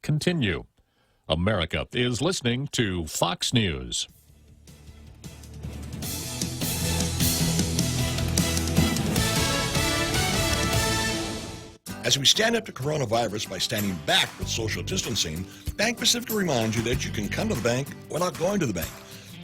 continue. America is listening to Fox News. As we stand up to coronavirus by standing back with social distancing, Bank Pacific reminds you that you can come to the bank without going to the bank.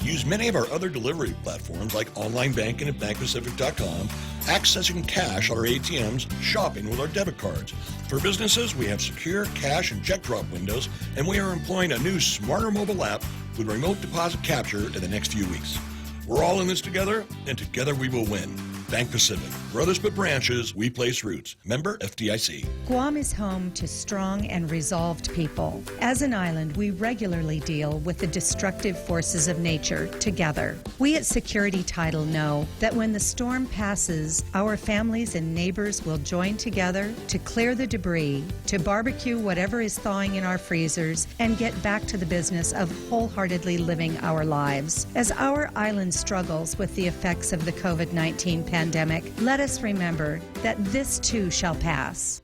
Use many of our other delivery platforms like online banking at bankpacific.com, accessing cash at our ATMs, shopping with our debit cards. For businesses, we have secure cash and check drop windows, and we are employing a new smarter mobile app with remote deposit capture in the next few weeks. We're all in this together, and together we will win. Bank Pacific. Brothers but branches, we place roots. Member FDIC. Guam is home to strong and resolved people. As an island, we regularly deal with the destructive forces of nature together. We at Security Title know that when the storm passes, our families and neighbors will join together to clear the debris, to barbecue whatever is thawing in our freezers, and get back to the business of wholeheartedly living our lives. As our island struggles with the effects of the COVID-19 pandemic, let us remember that this too shall pass.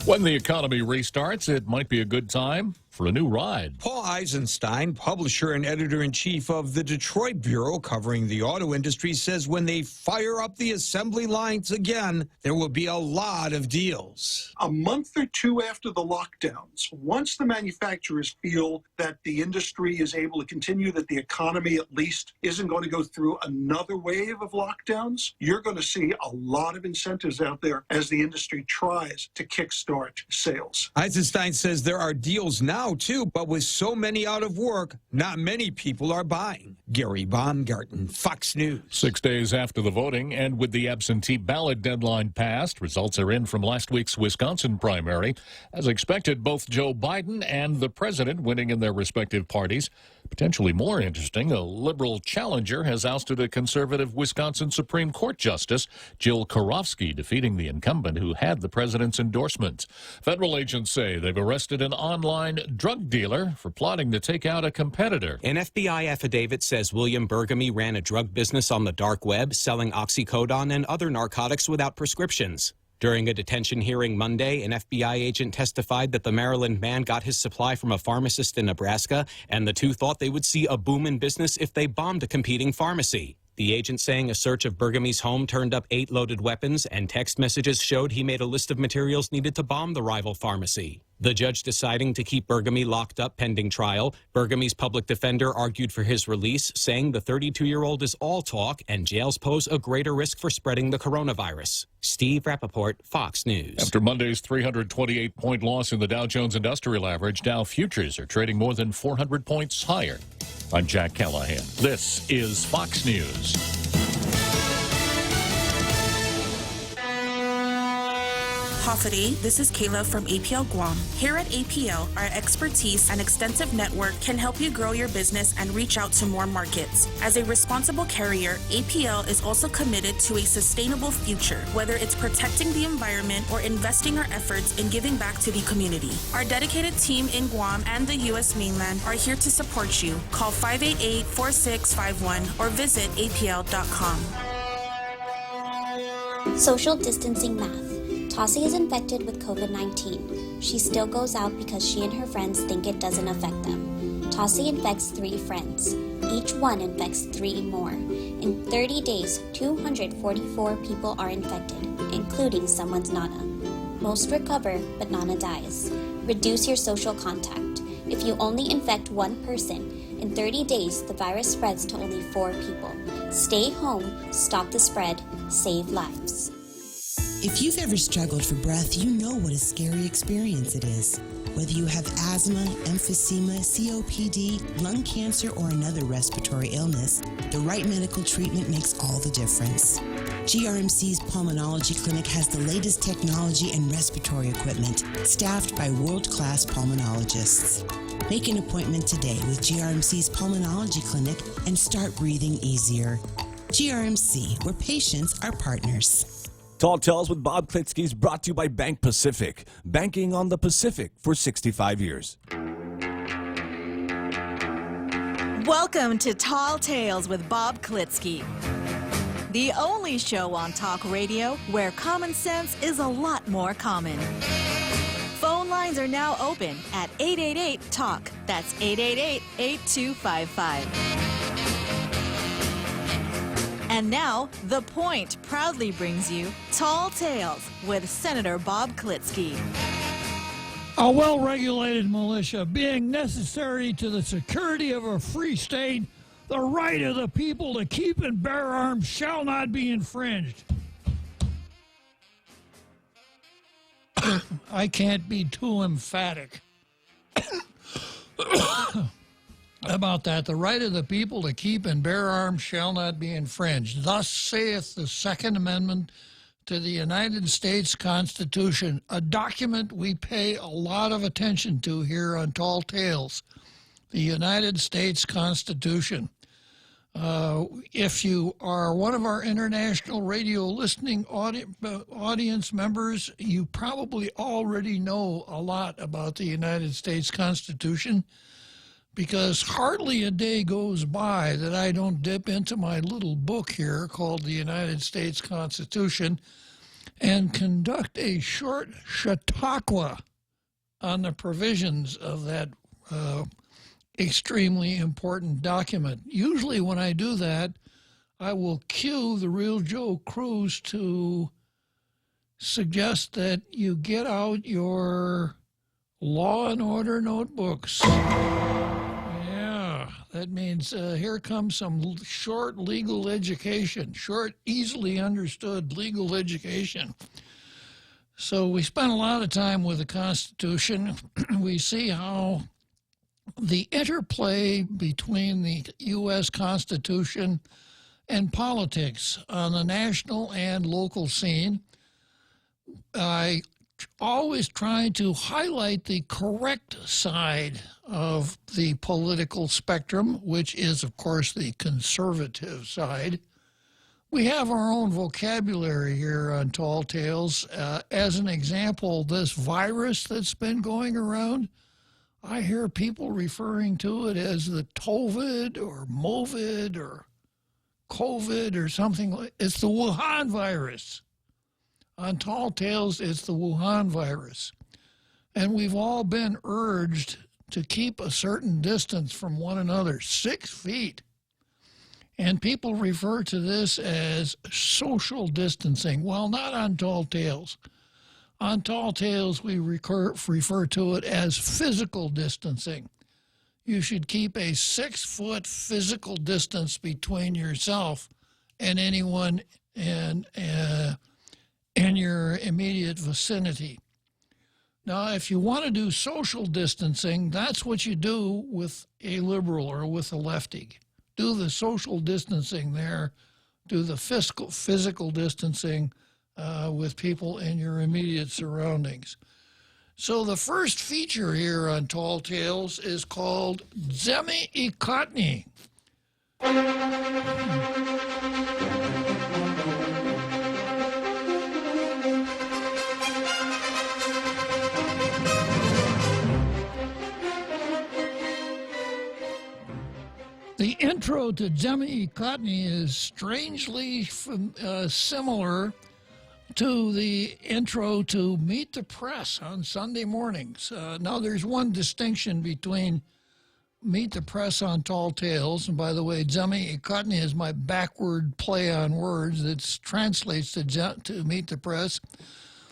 When the economy restarts, it might be a good time for a new ride. Paul Eisenstein, publisher and editor-in-chief of the Detroit Bureau covering the auto industry, says when they fire up the assembly lines again, there will be a lot of deals. A month or two after the lockdowns, once the manufacturers feel that the industry is able to continue, that the economy at least isn't going to go through another wave of lockdowns, you're going to see a lot of incentives out there as the industry tries to kickstart sales. Eisenstein says there are deals now too, but with so many out of work, not many people are buying. Gary Baumgarten, Fox News. 6 days after the voting and with the absentee ballot deadline passed, results are in from last week's Wisconsin primary. As expected, both Joe Biden and the president winning in their respective parties. Potentially more interesting, a liberal challenger has ousted a conservative Wisconsin Supreme Court Justice, Jill Karofsky, defeating the incumbent who had the president's endorsement. Federal agents say they've arrested an online drug dealer for plotting to take out a competitor. An FBI affidavit says William Bergamy ran a drug business on the dark web, selling oxycodone and other narcotics without prescriptions. During a detention hearing Monday, an FBI agent testified that the Maryland man got his supply from a pharmacist in Nebraska, and the two thought they would see a boom in business if they bombed a competing pharmacy. The agent saying a search of Bergamy's home turned up 8 loaded weapons, and text messages showed he made a list of materials needed to bomb the rival pharmacy. The judge deciding to keep Bergamy locked up pending trial. Bergamy's public defender argued for his release, saying the 32-year-old is all talk and jails pose a greater risk for spreading the coronavirus. Steve Rappaport, Fox News. After Monday's 328-point loss in the Dow Jones Industrial Average, Dow futures are trading more than 400 points higher. I'm Jack Callahan. This is Fox News. Hafide, this is Kayla from APL Guam. Here at APL, our expertise and extensive network can help you grow your business and reach out to more markets. As a responsible carrier, APL is also committed to a sustainable future, whether it's protecting the environment or investing our efforts in giving back to the community. Our dedicated team in Guam and the U.S. mainland are here to support you. Call 588-4651 or visit apl.com. Social distancing math. Tossie is infected with COVID-19. She still goes out because she and her friends think it doesn't affect them. Tossie infects 3 friends. Each one infects 3 more. In 30 days, 244 people are infected, including someone's Nana. Most recover, but Nana dies. Reduce your social contact. If you only infect 1 person, in 30 days, the virus spreads to only 4 people. Stay home, stop the spread, save lives. If you've ever struggled for breath, you know what a scary experience it is. Whether you have asthma, emphysema, COPD, lung cancer, or another respiratory illness, the right medical treatment makes all the difference. GRMC's Pulmonology Clinic has the latest technology and respiratory equipment, staffed by world-class pulmonologists. Make an appointment today with GRMC's Pulmonology Clinic and start breathing easier. GRMC, where patients are partners. Tall Tales with Bob Klitzkie is brought to you by Bank Pacific, banking on the Pacific for 65 years. Welcome to Tall Tales with Bob Klitzkie, the only show on talk radio where common sense is a lot more common. Lines are now open at 888-TALK. That's 888-8255. And now, The Point proudly brings you Tall Tales with Senator Bob Klitzkie. A well-regulated militia being necessary to the security of a free state, the right of the people to keep and bear arms shall not be infringed. I can't be too emphatic about that. The right of the people to keep and bear arms shall not be infringed. Thus saith the Second Amendment to the United States Constitution, a document we pay a lot of attention to here on Tall Tales, the United States Constitution. If you are one of our international radio listening audience members, you probably already know a lot about the United States Constitution, because hardly a day goes by that I don't dip into my little book here called the United States Constitution and conduct a short chautauqua on the provisions of that extremely important document. Usually when I do that, I will cue the real Joe Cruz to suggest that you get out your law and order notebooks. Yeah, that means here comes some short legal education, short, easily understood legal education. So we spent a lot of time with the Constitution. We see how the interplay between the U.S. Constitution and politics on the national and local scene. I always try to highlight the correct side of the political spectrum, which is, of course, the conservative side. We have our own vocabulary here on Tall Tales. As an example, this virus that's been going around, I hear people referring to it as the TOVID or MOVID or COVID or something like. It's the Wuhan virus. On Tall Tales, it's the Wuhan virus. And we've all been urged to keep a certain distance from one another, 6 feet. And people refer to this as social distancing. Well, not on Tall Tales. On Tall Tales, we refer to it as physical distancing. You should keep a 6-foot physical distance between yourself and anyone in your immediate vicinity. Now, if you want to do social distancing, that's what you do with a liberal or with a lefty. Do the social distancing there. Do the physical distancing with people in your immediate surroundings. So the first feature here on Tall Tales is called Zemi Ikotni. The intro to Zemi Ikotni is strangely similar to the intro to Meet the Press on Sunday mornings. Now, there's one distinction between Meet the Press on Tall Tales, and by the way, Zemi Ikotni is my backward play on words that translates to Meet the Press.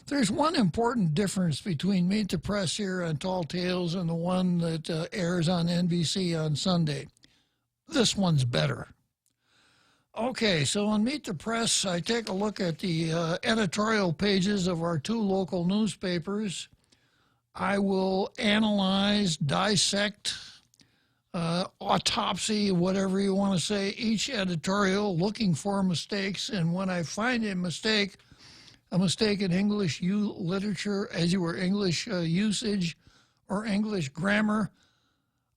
There's one important difference between Meet the Press here on Tall Tales and the one that airs on NBC on Sunday. This one's better. Okay, so on Meet the Press, I take a look at the editorial pages of our 2 local newspapers. I will analyze, dissect, autopsy, whatever you want to say, each editorial, looking for mistakes. And when I find a mistake in English literature, as you were English usage or English grammar,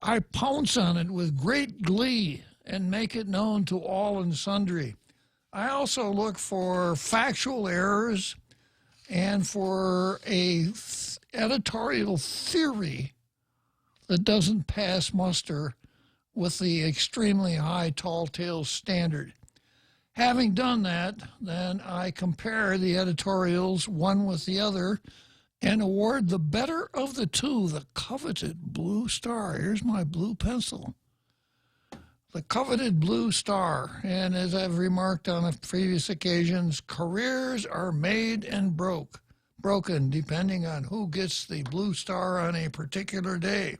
I pounce on it with great glee and make it known to all and sundry. I also look for factual errors and for a editorial theory that doesn't pass muster with the extremely high Tall Tales standard. Having done that, then I compare the editorials one with the other and award the better of the two, the coveted Blue Star. Here's my blue pencil. The coveted Blue Star. And as I've remarked on previous occasions, careers are made and broken depending on who gets the Blue Star on a particular day.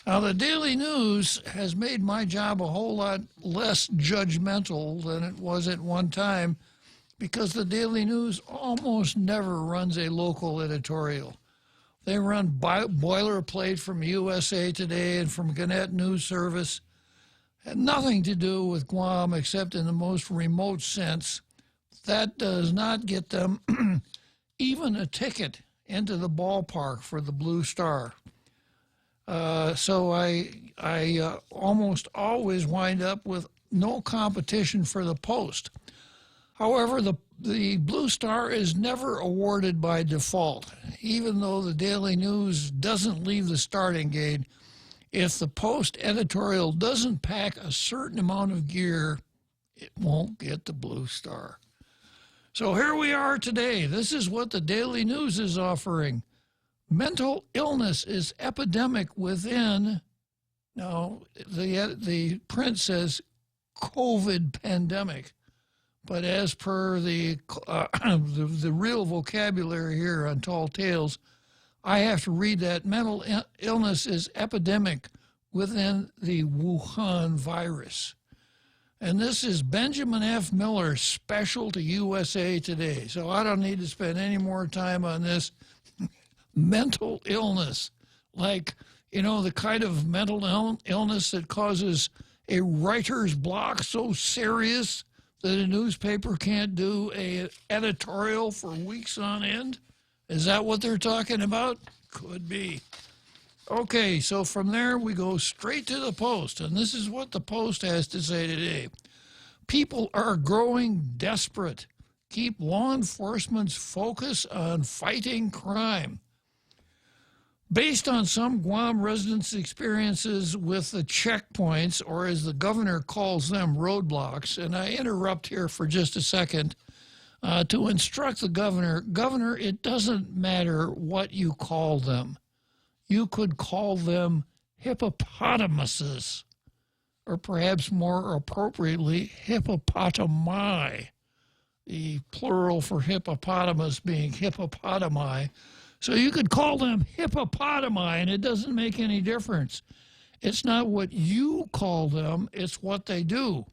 Now, the Daily News has made my job a whole lot less judgmental than it was at one time, because the Daily News almost never runs a local editorial. They run boilerplate from USA Today and from Gannett News Service. Had nothing to do with Guam except in the most remote sense. That does not get them even a ticket into the ballpark for the Blue Star. So I almost always wind up with no competition for the Post. However, the Blue Star is never awarded by default. Even though the Daily News doesn't leave the starting gate, if the Post editorial doesn't pack a certain amount of gear, it won't get the Blue Star. So here we are today. This is what the Daily News is offering. Mental illness is epidemic within, now the print says COVID pandemic, but as per the real vocabulary here on Tall Tales, I have to read that mental illness is epidemic within the Wuhan virus. And this is Benjamin F. Miller, special to USA Today. So I don't need to spend any more time on this. Mental illness, like, the kind of mental illness that causes a writer's block so serious that a newspaper can't do an editorial for weeks on end? Is that what they're talking about? Could be. Okay, so from there we go straight to the Post, and this is what the Post has to say today. People are growing desperate. Keep law enforcement's focus on fighting crime. Based on some Guam residents' experiences with the checkpoints, or as the governor calls them, roadblocks, and I interrupt here for just a second, to instruct the Governor, it doesn't matter what you call them. You could call them hippopotamuses, or perhaps more appropriately, hippopotami, the plural for hippopotamus being hippopotami. So you could call them hippopotami, and it doesn't make any difference. It's not what you call them, it's what they do.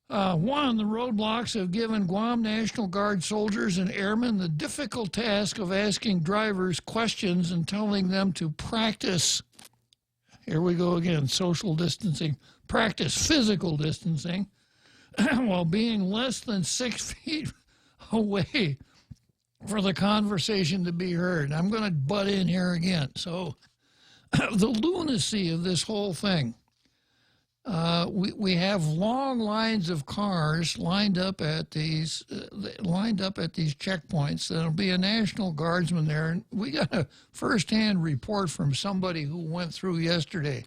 One, the roadblocks have given Guam National Guard soldiers and airmen the difficult task of asking drivers questions and telling them to practice, here we go again, social distancing, practice physical distancing while being less than 6 feet away for the conversation to be heard. I'm going to butt in here again. So the lunacy of this whole thing. We have long lines of cars lined up at these checkpoints. There'll be a National Guardsman there, and we got a first-hand report from somebody who went through yesterday.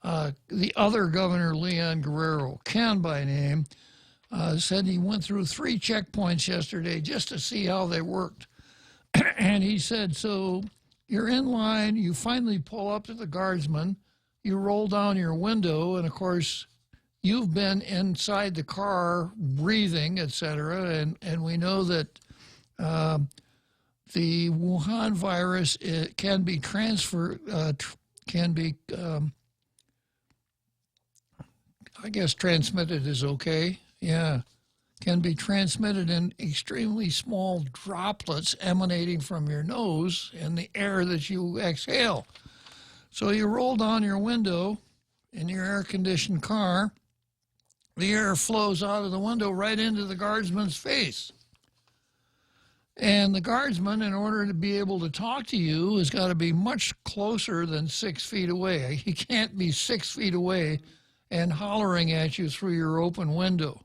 The other Governor, Leon Guerrero, Ken by name, said he went through 3 checkpoints yesterday just to see how they worked. And he said, so you're in line, you finally pull up to the Guardsman, you roll down your window, and of course, you've been inside the car breathing, etc. And we know that the Wuhan virus can be transferred, I guess transmitted is okay. Yeah, can be transmitted in extremely small droplets emanating from your nose and the air that you exhale. So you roll down your window in your air-conditioned car, the air flows out of the window right into the Guardsman's face. And the Guardsman, in order to be able to talk to you, has got to be much closer than 6 feet away. He can't be 6 feet away and hollering at you through your open window.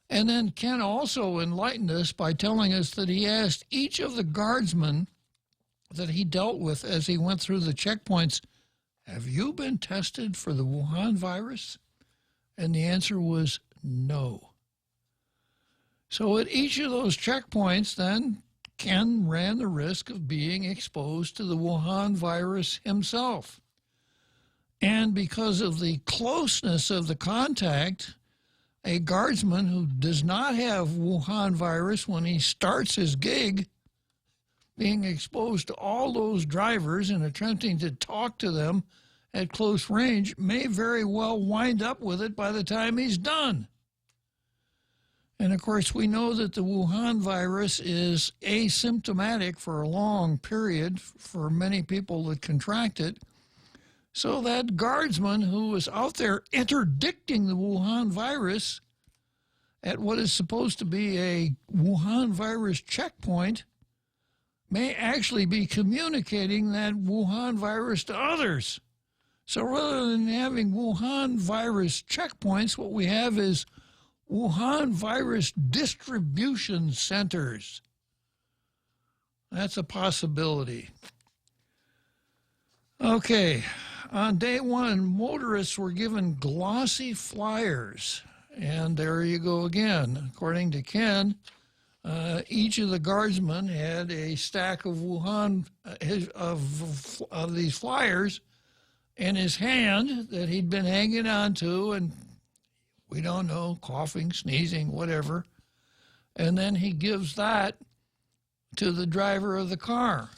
And then Ken also enlightened us by telling us that he asked each of the Guardsmen that he dealt with as he went through the checkpoints, have you been tested for the Wuhan virus? And the answer was no. So at each of those checkpoints, then, Ken ran the risk of being exposed to the Wuhan virus himself. And because of the closeness of the contact, a guardsman who does not have Wuhan virus when he starts his gig, being exposed to all those drivers and attempting to talk to them at close range, may very well wind up with it by the time he's done. And of course, we know that the Wuhan virus is asymptomatic for a long period for many people that contract it. So that guardsman who was out there interdicting the Wuhan virus at what is supposed to be a Wuhan virus checkpoint may actually be communicating that Wuhan virus to others. So rather than having Wuhan virus checkpoints, what we have is Wuhan virus distribution centers. That's a possibility. Okay, on day one, motorists were given glossy flyers. And there you go again. According to Ken, each of the guardsmen had a stack of Wuhan, of these flyers in his hand that he'd been hanging on to, and we don't know, coughing, sneezing, whatever. And then he gives that to the driver of the car.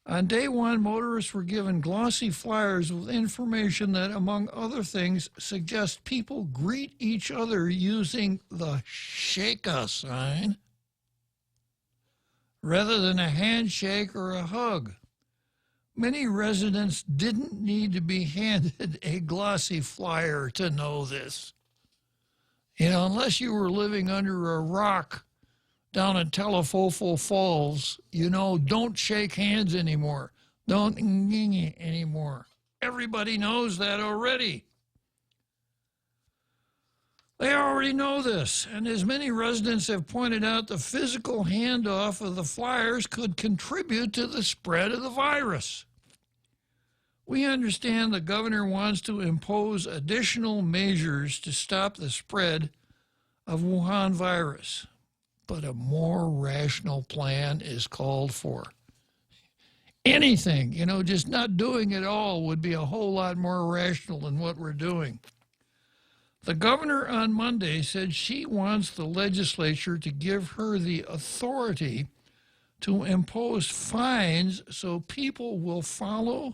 On day one, motorists were given glossy flyers with information that, among other things, suggest people greet each other using the shake-a sign rather than a handshake or a hug. Many residents didn't need to be handed a glossy flyer to know this. You know, unless you were living under a rock down at Telefofo Falls, you know, don't shake hands anymore. Don't anymore. Everybody knows that already. They already know this, and as many residents have pointed out, the physical handoff of the flyers could contribute to the spread of the virus. We understand the governor wants to impose additional measures to stop the spread of Wuhan virus, but a more rational plan is called for. Anything, you know, just not doing it all would be a whole lot more rational than what we're doing. The governor on Monday said she wants the legislature to give her the authority to impose fines so people will follow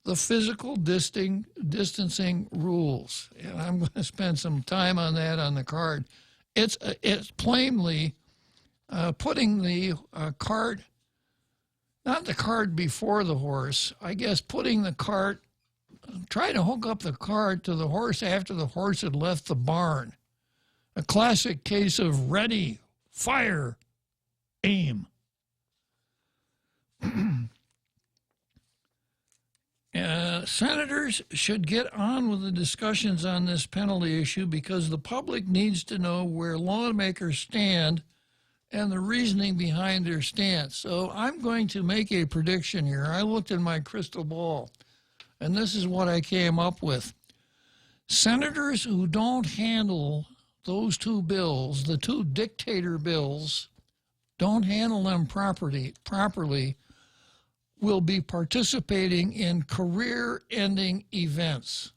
the physical distancing rules. And I'm going to spend some time on that on the card. It's plainly putting the cart, not the cart before the horse, I guess putting the cart, trying to hook up the cart to the horse after the horse had left the barn. A classic case of ready, fire, aim. Senators should get on with the discussions on this penalty issue because the public needs to know where lawmakers stand and the reasoning behind their stance. So I'm going to make a prediction here. I looked in my crystal ball, and this is what I came up with. Senators who don't handle those two bills, the two dictator bills, don't handle them properly, will be participating in career-ending events.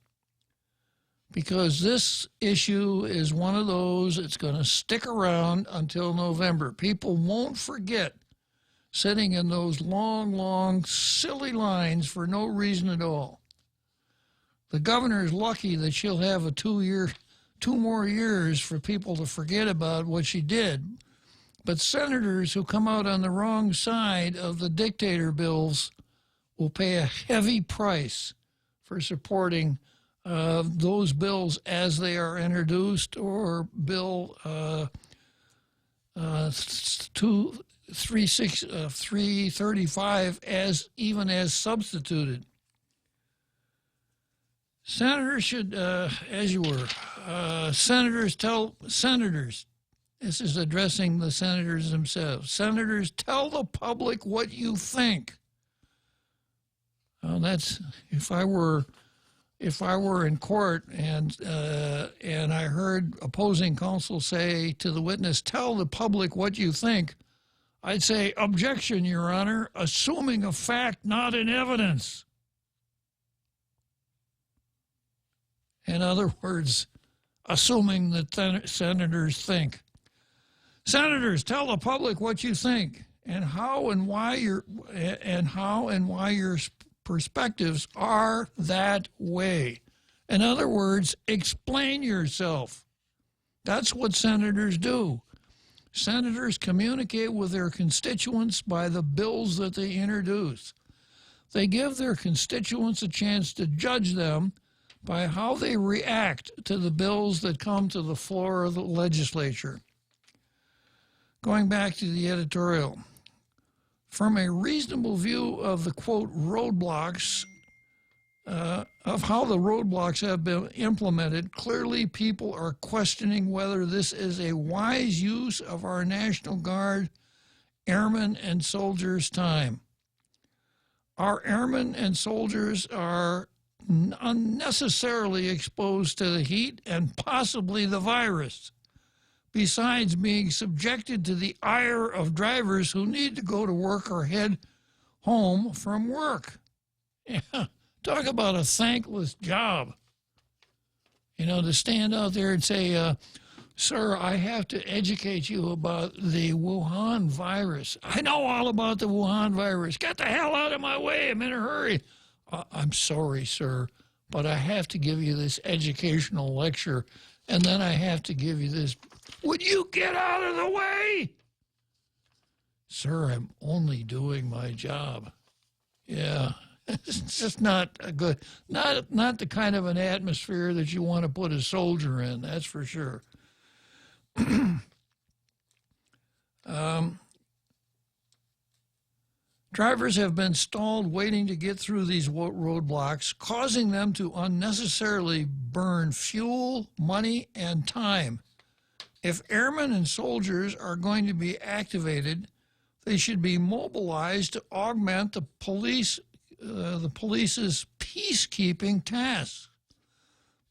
Because this issue is one of those, it's going to stick around until November. People won't forget sitting in those long, long, silly lines for no reason at all. The governor is lucky that she'll have two more years for people to forget about what she did. But senators who come out on the wrong side of the dictator bills will pay a heavy price for supporting those bills as they are introduced, or Bill 335 as substituted. Senators should, senators tell senators. This is addressing the senators themselves. Senators, tell the public what you think. Well, that's, if I were if I were in court and I heard opposing counsel say to the witness, "Tell the public what you think," I'd say, "Objection, Your Honor, assuming a fact, not an evidence." In other words, assuming that senators think. Senators, tell the public what you think and how and why your perspectives are that way. In other words, explain yourself. That's what senators do. Senators communicate with their constituents by the bills that they introduce. They give their constituents a chance to judge them by how they react to the bills that come to the floor of the legislature. Going back to the editorial, from a reasonable view of the, quote, roadblocks, of how the roadblocks have been implemented, clearly people are questioning whether this is a wise use of our National Guard, airmen, and soldiers' time. Our airmen and soldiers are unnecessarily exposed to the heat and possibly the virus, besides being subjected to the ire of drivers who need to go to work or head home from work. Yeah, talk about a thankless job. You know, to stand out there and say, "Sir, I have to educate you about the Wuhan virus. I know all about the Wuhan virus. Get the hell out of my way. I'm in a hurry." "I'm sorry, sir, but I have to give you this educational lecture, and then I have to give you this. Would you get out of the way?" "Sir, I'm only doing my job." Yeah, it's just not a good, not the kind of an atmosphere that you want to put a soldier in, that's for sure. Drivers have been stalled waiting to get through these roadblocks, causing them to unnecessarily burn fuel, money, and time. If airmen and soldiers are going to be activated, they should be mobilized to augment the police's peacekeeping tasks.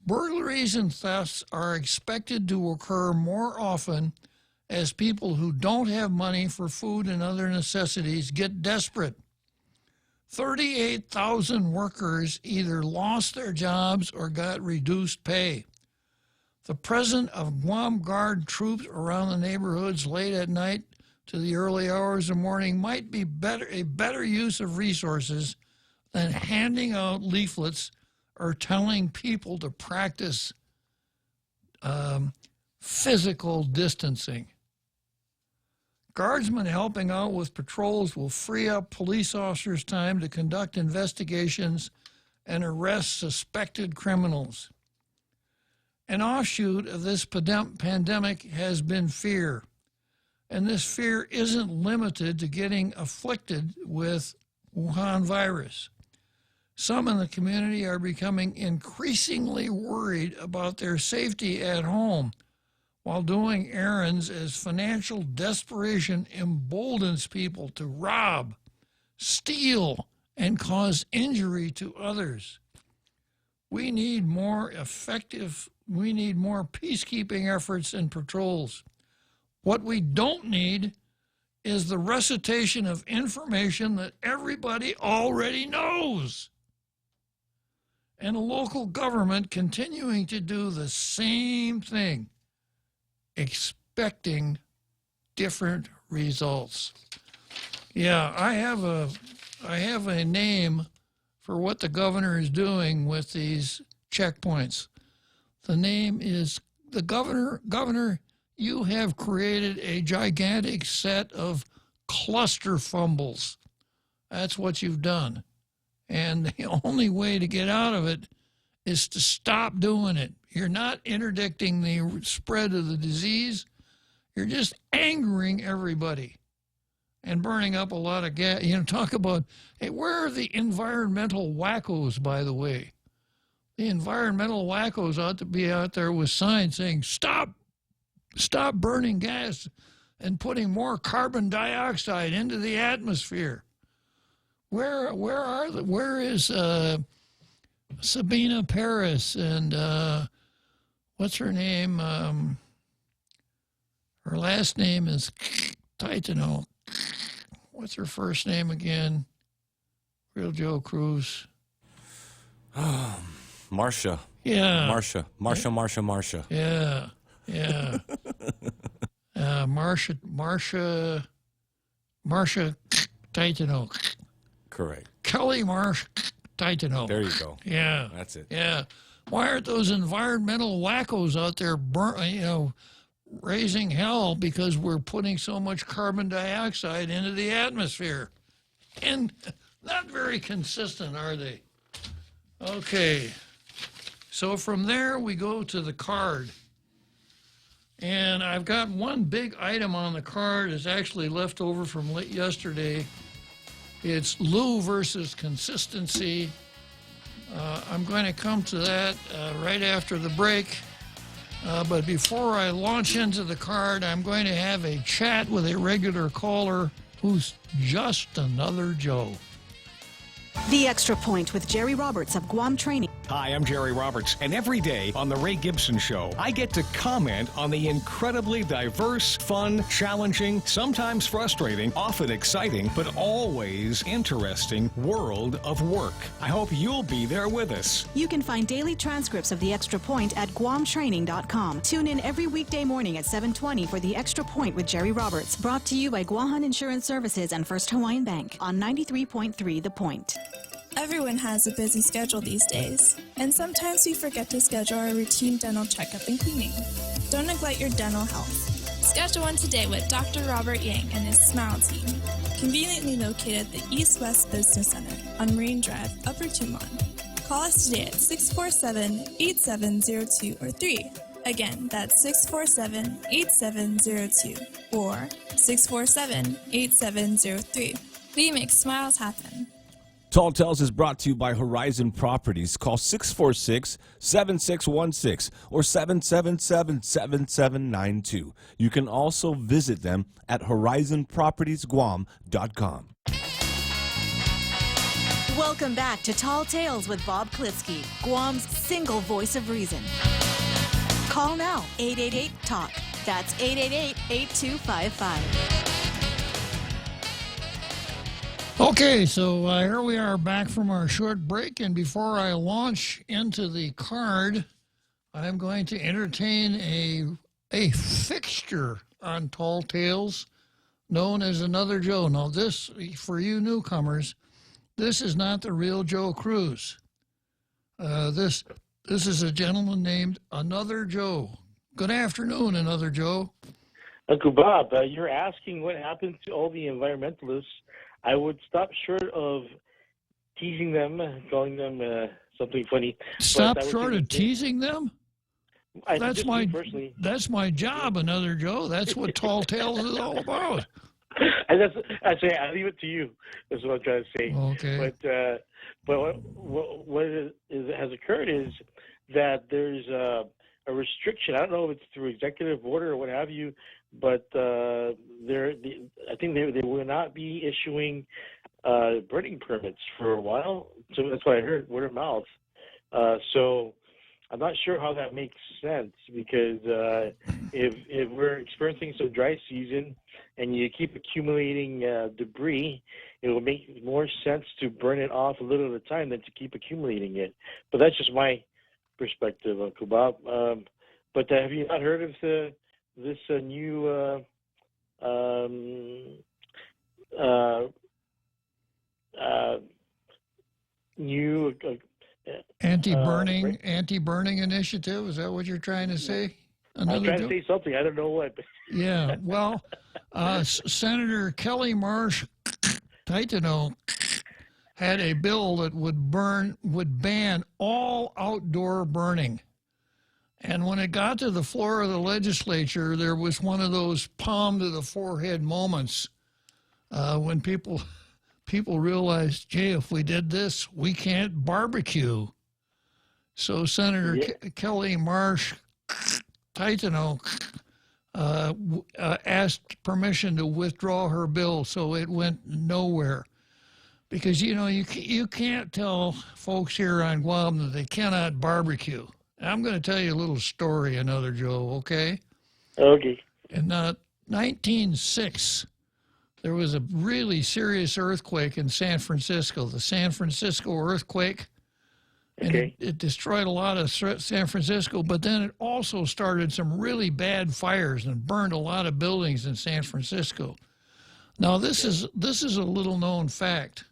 Burglaries and thefts are expected to occur more often as people who don't have money for food and other necessities get desperate. 38,000 workers either lost their jobs or got reduced pay. The presence of Guam Guard troops around the neighborhoods late at night to the early hours of morning might be a better use of resources than handing out leaflets or telling people to practice physical distancing. Guardsmen helping out with patrols will free up police officers' time to conduct investigations and arrest suspected criminals. An offshoot of this pandemic has been fear, and this fear isn't limited to getting afflicted with Wuhan virus. Some in the community are becoming increasingly worried about their safety at home while doing errands, as financial desperation emboldens people to rob, steal, and cause injury to others. We need more peacekeeping efforts and patrols. What we don't need is the recitation of information that everybody already knows, and a local government continuing to do the same thing, expecting different results. Yeah, I have a name for what the governor is doing with these checkpoints. The name is the governor. Governor, you have created a gigantic set of cluster fumbles. That's what you've done. And the only way to get out of it is to stop doing it. You're not interdicting the spread of the disease. You're just angering everybody and burning up a lot of gas. You know, talk about, hey, where are the environmental wackos, by the way? The environmental wackos ought to be out there with signs saying, stop burning gas and putting more carbon dioxide into the atmosphere. Where is Sabina Paris and what's her name? Her last name is Titano. What's her first name again? Real Joe Cruz. Marcia. Yeah. Marcia. Yeah. Marcia Titano. Correct. Kelly Titano. There you go. Yeah. That's it. Yeah. Why aren't those environmental wackos out there, raising hell because we're putting so much carbon dioxide into the atmosphere? And not very consistent, are they? Okay. So from there, we go to the card. And I've got one big item on the card that's actually left over from yesterday. It's Lou versus consistency. I'm going to come to that right after the break. But before I launch into the card, I'm going to have a chat with a regular caller who's just another Joe. The Extra Point with Jerry Roberts of Guam Training. Hi, I'm Jerry Roberts, and every day on The Ray Gibson Show, I get to comment on the incredibly diverse, fun, challenging, sometimes frustrating, often exciting, but always interesting world of work. I hope you'll be there with us. You can find daily transcripts of The Extra Point at guamtraining.com. Tune in every weekday morning at 7:20 for The Extra Point with Jerry Roberts, brought to you by Guahan Insurance Services and First Hawaiian Bank on 93.3 The Point. Everyone has a busy schedule these days, and sometimes we forget to schedule our routine dental checkup and cleaning. Don't neglect your dental health. Schedule one today with Dr. Robert Yang and his Smile Team, conveniently located at the East West Business Center on Marine Drive, Upper Tumon. Call us today at 647-8702 or 3. Again, that's 647-8702 or 647-8703. We make smiles happen. Tall Tales is brought to you by Horizon Properties. Call 646-7616 or 777-7792. You can also visit them at horizonpropertiesguam.com. Welcome back to Tall Tales with Bob Klitzkie, Guam's single voice of reason. Call now, 888-TALK. That's 888-8255. Okay, so here we are back from our short break, and before I launch into the card, I'm going to entertain a fixture on Tall Tales known as Another Joe. Now this, for you newcomers, this is not the real Joe Cruz. This is a gentleman named Another Joe. Good afternoon, Another Joe. Uncle Bob, you're asking what happened to all the environmentalists. I would stop short of teasing them, calling them something funny. Stop short of teasing them? That's my job, Another Joe. That's what Tall Tales is all about. And I leave it to you. That's what I'm trying to say. Okay. But what has occurred is that there's a restriction. I don't know if it's through executive order or what have you, but I think they will not be issuing burning permits for a while. So that's what I heard, word of mouth. So I'm not sure how that makes sense, because if we're experiencing some dry season and you keep accumulating debris, it will make more sense to burn it off a little at a time than to keep accumulating it. But that's just my perspective, Uncle Bob. But have you not heard of this new anti-burning initiative? Is that what you're trying to say? I'm trying to say something. I don't know what. Yeah. Well, Senator Kelly Titano had a bill that would ban all outdoor burning. And when it got to the floor of the legislature, there was one of those palm to the forehead moments when people realized, gee, if we did this, we can't barbecue. So Senator Kelly Titano asked permission to withdraw her bill, so it went nowhere. Because, you can't tell folks here on Guam that they cannot barbecue. I'm going to tell you a little story, another Joe, okay? Okay. In 1906, there was a really serious earthquake in San Francisco, the San Francisco earthquake. And it destroyed a lot of San Francisco, but then it also started some really bad fires and burned a lot of buildings in San Francisco. Now, this is a little-known fact.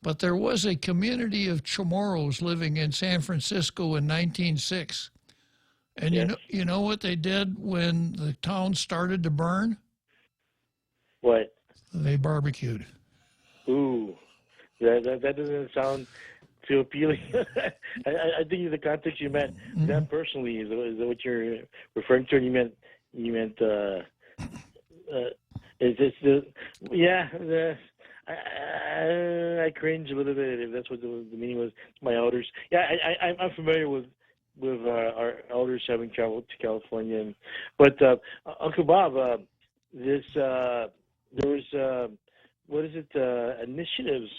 But there was a community of Chamorros living in San Francisco in 1906. And you know what they did when the town started to burn? What? They barbecued. Ooh, that doesn't sound too appealing. I think in the context you meant that personally is what you're referring to. And you meant is this I cringe a little bit if that's what the meaning was. My elders, I'm familiar with our elders having traveled to California, but Uncle Bob, there was initiatives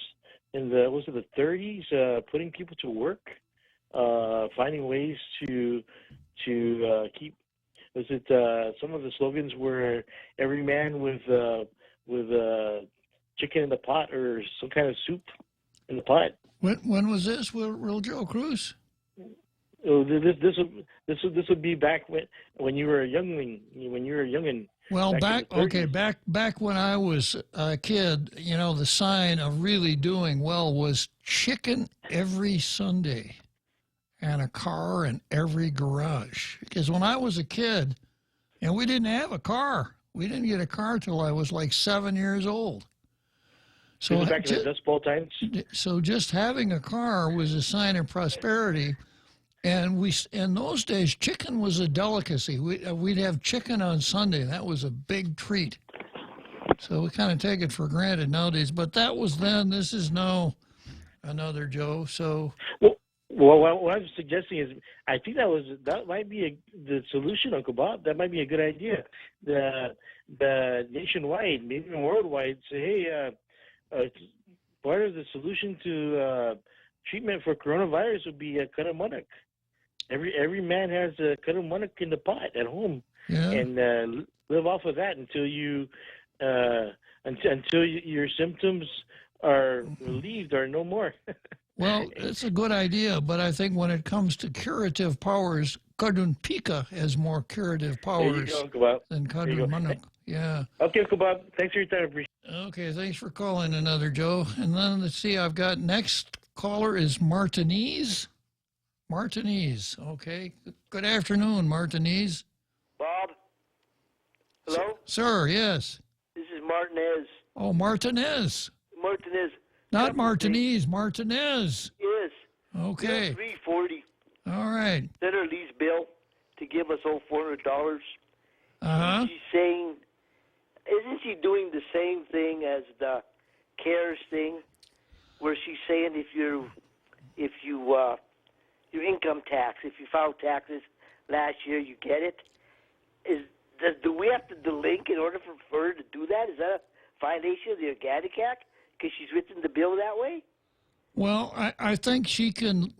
in the 30s, putting people to work, finding ways to keep. Some of the slogans were every man with chicken in the pot or some kind of soup in the pot. When was this? Real Joe Cruz? Oh, this would be back when you were a youngling. When you were a youngin. Well, back when I was a kid, the sign of really doing well was chicken every Sunday and a car in every garage. Because when I was a kid, and we didn't have a car. We didn't get a car till I was like 7 years old. So back in the Dust Bowl times. So just having a car was a sign of prosperity, and in those days chicken was a delicacy. We'd have chicken on Sunday. That was a big treat. So we kind of take it for granted nowadays. But that was then. This is now another Joe. So. Well, what I'm suggesting is, I think that might be the solution, Uncle Bob. That might be a good idea. The nationwide, maybe even worldwide, say, hey. Part of the solution to treatment for coronavirus would be a karamunok. Every man has a karamunok in the pot at home, and live off of that until your symptoms are relieved or no more. Well, it's a good idea, but I think when it comes to curative powers, Kadunpika has more curative powers than Kadunmanuk. Yeah. Okay, Uncle Bob. Thanks for your time. Appreciate it. Okay, thanks for calling another Joe. And then let's see, I've got next caller is Martinez. Martinez, okay. Good afternoon, Martinez. Bob? Hello? Sir, yes. This is Martinez. Oh, Martinez. Martinez. Not Martinez, Martinez. Yes. Okay. $340. All right. Sent her Lee's bill to give us all $400. Uh-huh. She's saying, isn't she doing the same thing as the CARES thing, where she's saying if you your income tax, if you filed taxes last year, you get it? Do we have to delink in order for her to do that? Is that a violation of the Organic Act because she's written the bill that way? Well, I think she can.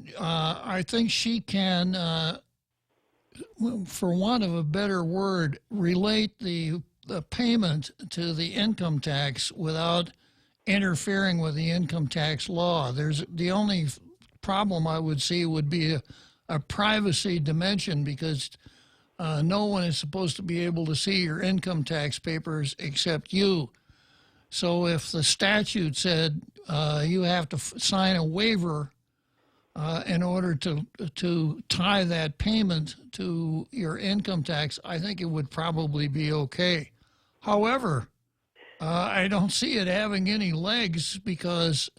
For want of a better word, relate the payment to the income tax without interfering with the income tax law. There's the only problem I would see would be a privacy dimension, because no one is supposed to be able to see your income tax papers except you. So if the statute said you have to sign a waiver in order to tie that payment to your income tax, I think it would probably be okay. However, I don't see it having any legs, because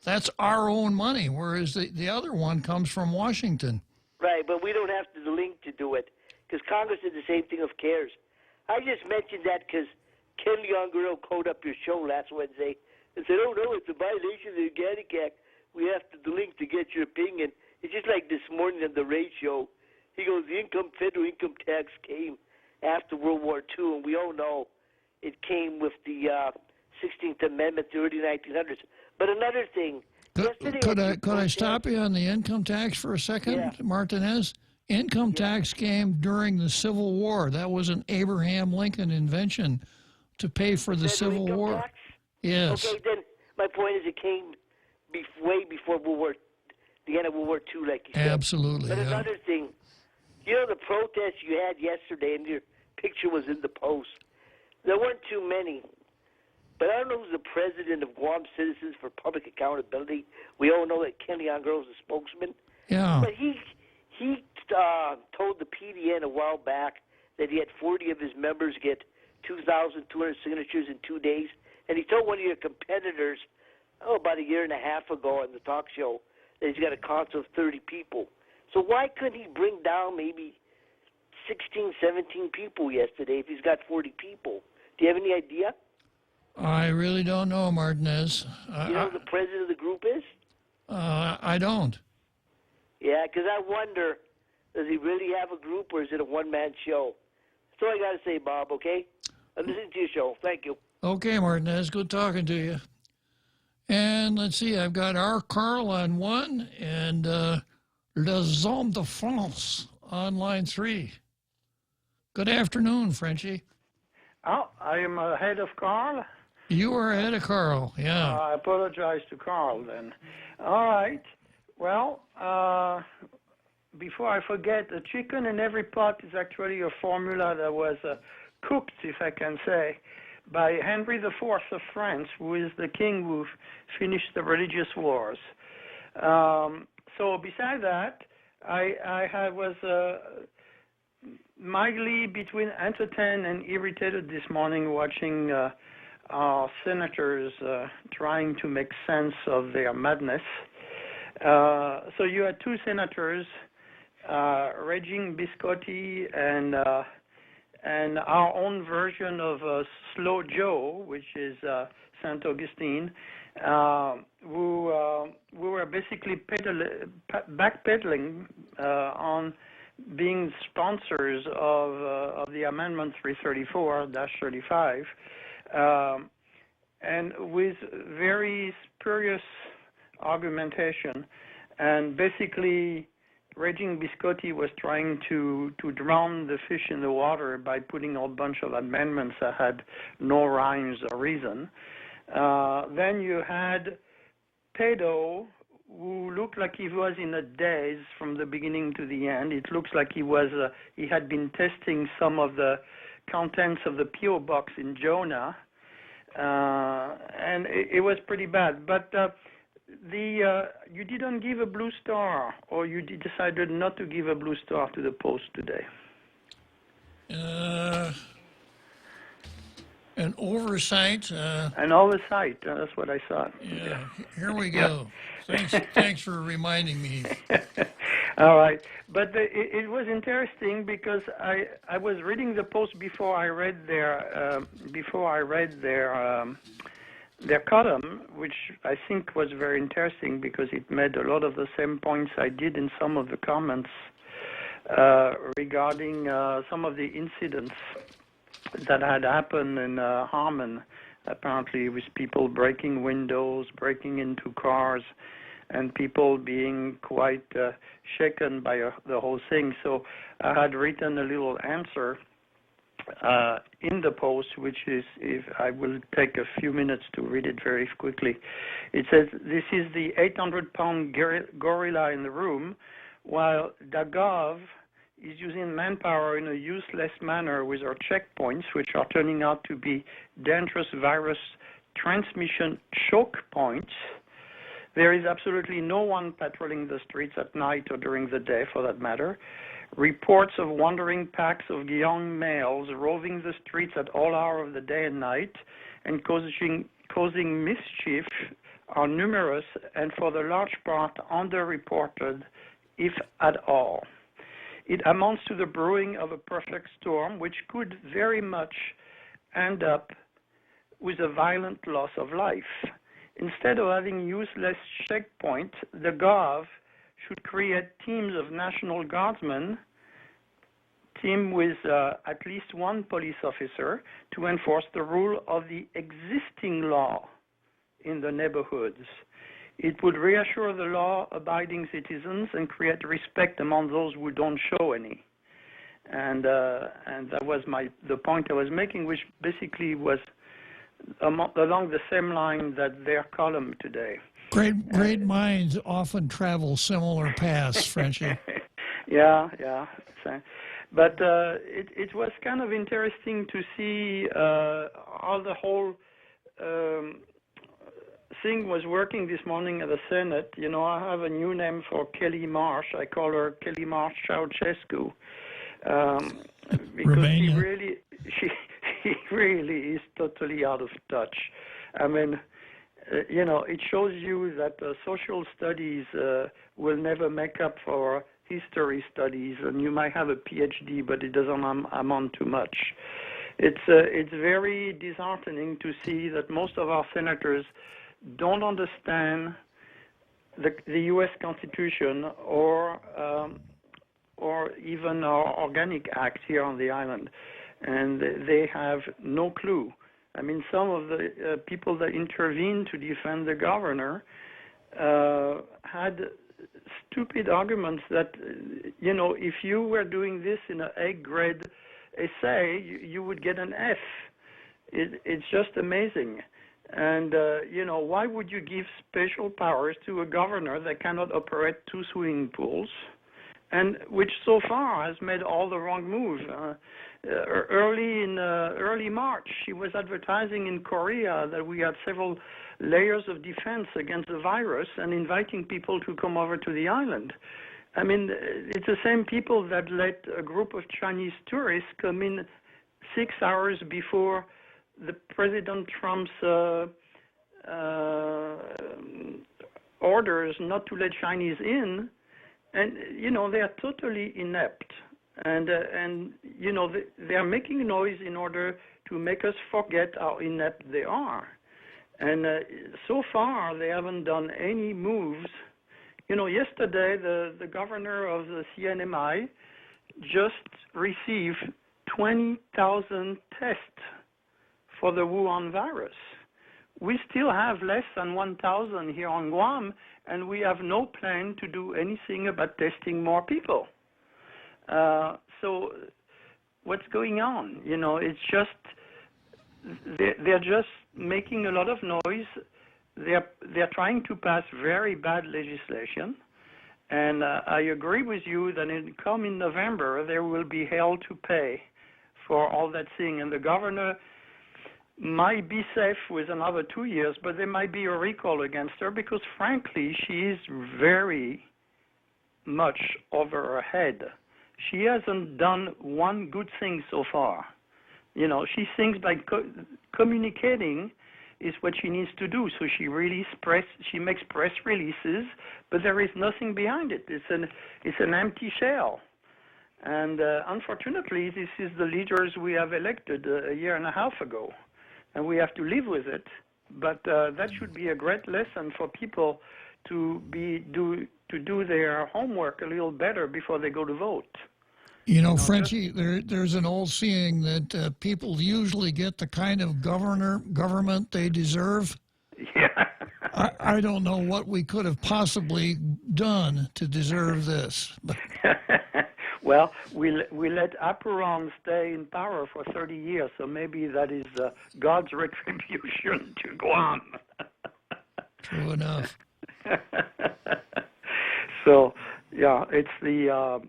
that's our own money, whereas the other one comes from Washington. Right, but we don't have to link to do it, because Congress did the same thing of CARES. I just mentioned that because Ken Leon called up your show last Wednesday and said, oh, no, it's a violation of the Organic Act. We have to link to get your opinion. It's just like this morning on the Ray show. He goes, the federal income tax came after World War II, and we all know it came with the 16th Amendment, the early 1900s. But another thing, Could I stop you on the income tax for a second, Yeah. Martinez? Income tax came during the Civil War. That was an Abraham Lincoln invention to pay for the Federal Civil income War. tax? Yes. Okay, then my point is it came way before the end of World War II, like you said. Absolutely. But Yeah. another thing, you know the protest you had yesterday, and your picture was in the Post. There weren't too many. But I don't know who's the president of Guam Citizens for Public Accountability. We all know that Ken Leon-Gro's the spokesman. Yeah. But he told the PDN a while back that he had 40 of his members get 2,200 signatures in 2 days. And he told one of your competitors, about a year and a half ago on the talk show, that he's got a council of 30 people. So why couldn't he bring down maybe 16, 17 people yesterday if he's got 40 people? Do you have any idea? I really don't know, Martinez. You know who the president of the group is? I don't. Yeah, because I wonder, does he really have a group or is it a one-man show? That's all I got to say, Bob, okay? I'm listening to your show. Thank you. Okay, Martinez, good talking to you. And let's see, I've got R. Carl on one and Les Hommes de France on line 3. Good afternoon, Frenchie. Oh, I am ahead of Carl. You are ahead of Carl, yeah. I apologize to Carl then. All right. Well, before I forget, a chicken in every pot is actually a formula that was cooked, if I can say, by Henry IV of France, who is the king who finished the religious wars. So besides that, I was mildly between entertained and irritated this morning watching our senators trying to make sense of their madness. So you had two senators, Regine Biscotti and our own version of Slow Joe, which is St. Augustine, who were basically backpedaling on being sponsors of the Amendment 334-35, and with very spurious argumentation. And basically, Regine Biscotti was trying to drown the fish in the water by putting a bunch of amendments that had no rhymes or reason. Then you had Pedo, who looked like he was in a daze from the beginning to the end. It looks like he had been testing some of the contents of the P.O. box in Jonah, and it was pretty bad. But you didn't give a blue star, or you decided not to give a blue star to the Post today. An oversight. An oversight, that's what I thought. Yeah, here we go. Thanks for reminding me. All right, but it was interesting because I was reading the Post before I read their column, which I think was very interesting because it made a lot of the same points I did in some of the comments regarding some of the incidents that had happened in Harmon, apparently with people breaking windows, breaking into cars, and people being quite shaken by the whole thing. So I had written a little answer in the Post, which is, if I will take a few minutes to read it very quickly. It says, "This is the 800-pound gorilla in the room, while Dagov is using manpower in a useless manner with our checkpoints, which are turning out to be dangerous virus transmission choke points. There is absolutely no one patrolling the streets at night or during the day, for that matter. Reports of wandering packs of young males roving the streets at all hours of the day and night and causing mischief are numerous and for the large part underreported, if at all. It amounts to the brewing of a perfect storm, which could very much end up with a violent loss of life. Instead of having useless checkpoints, the Gov should create teams of National Guardsmen, team with at least one police officer to enforce the rule of the existing law in the neighborhoods. It would reassure the law-abiding citizens and create respect among those who don't show any. And that was the point I was making, which basically was along the same line that their column today. Great minds often travel similar paths, Frenchie. Yeah. But it was kind of interesting to see how the whole thing was working this morning at the Senate. You know, I have a new name for Kelly Marsh. I call her Kelly Marsh Ceausescu. Because Romania. she really is totally out of touch. I mean, you know, it shows you that social studies will never make up for history studies, and you might have a PhD, but it doesn't amount to much. It's very disheartening to see that most of our senators don't understand the U.S. Constitution or even our organic act here on the island, and they have no clue. I mean, some of the people that intervened to defend the governor had stupid arguments that, you know, if you were doing this in an A-grade essay, you would get an F. It's just amazing. And, you know, why would you give special powers to a governor that cannot operate 2 swimming pools, and which so far has made all the wrong moves? Early March, she was advertising in Korea that we had several layers of defense against the virus and inviting people to come over to the island. I mean, it's the same people that let a group of Chinese tourists come in 6 hours before the President Trump's orders not to let Chinese in. And, you know, they are totally inept. And you know, they are making noise in order to make us forget how inept they are. And so far, they haven't done any moves. You know, yesterday, the governor of the CNMI just received 20,000 tests for the Wuhan virus. We still have less than 1,000 here on Guam, and we have no plan to do anything about testing more people. So what's going on? You know, it's just, they're just making a lot of noise. They're trying to pass very bad legislation. And I agree with you that come in November, there will be hell to pay for all that thing. And the governor might be safe with another 2 years, but there might be a recall against her because, frankly, she is very much over her head. She hasn't done one good thing so far. You know, she thinks by communicating is what she needs to do. So she makes press releases, but there is nothing behind it. It's an empty shell. And unfortunately, this is the leaders we have elected a year and a half ago, and we have to live with it. But that should be a great lesson for people to do their homework a little better before they go to vote. You know, Frenchie, there's an old saying that people usually get the kind of government they deserve. Yeah. I don't know what we could have possibly done to deserve this. But. Well, we let Aperon stay in power for 30 years, so maybe that is God's retribution to Guam. True enough. So, yeah, it's the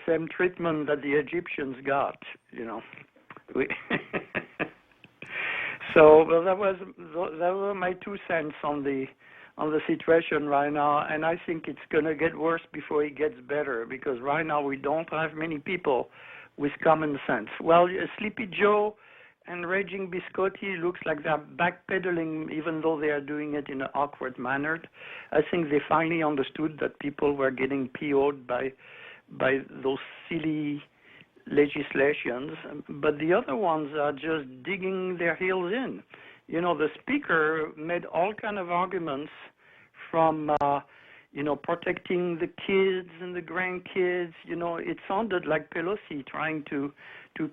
same treatment that the Egyptians got, you know. So, well, that were my 2 cents on the situation right now, and I think it's going to get worse before it gets better, because right now we don't have many people with common sense. Well, Sleepy Joe and Raging Biscotti looks like they're backpedaling, even though they are doing it in an awkward manner. I think they finally understood that people were getting PO'd by those silly legislations, but the other ones are just digging their heels in. You know, the speaker made all kind of arguments from protecting the kids and the grandkids. It sounded like Pelosi trying to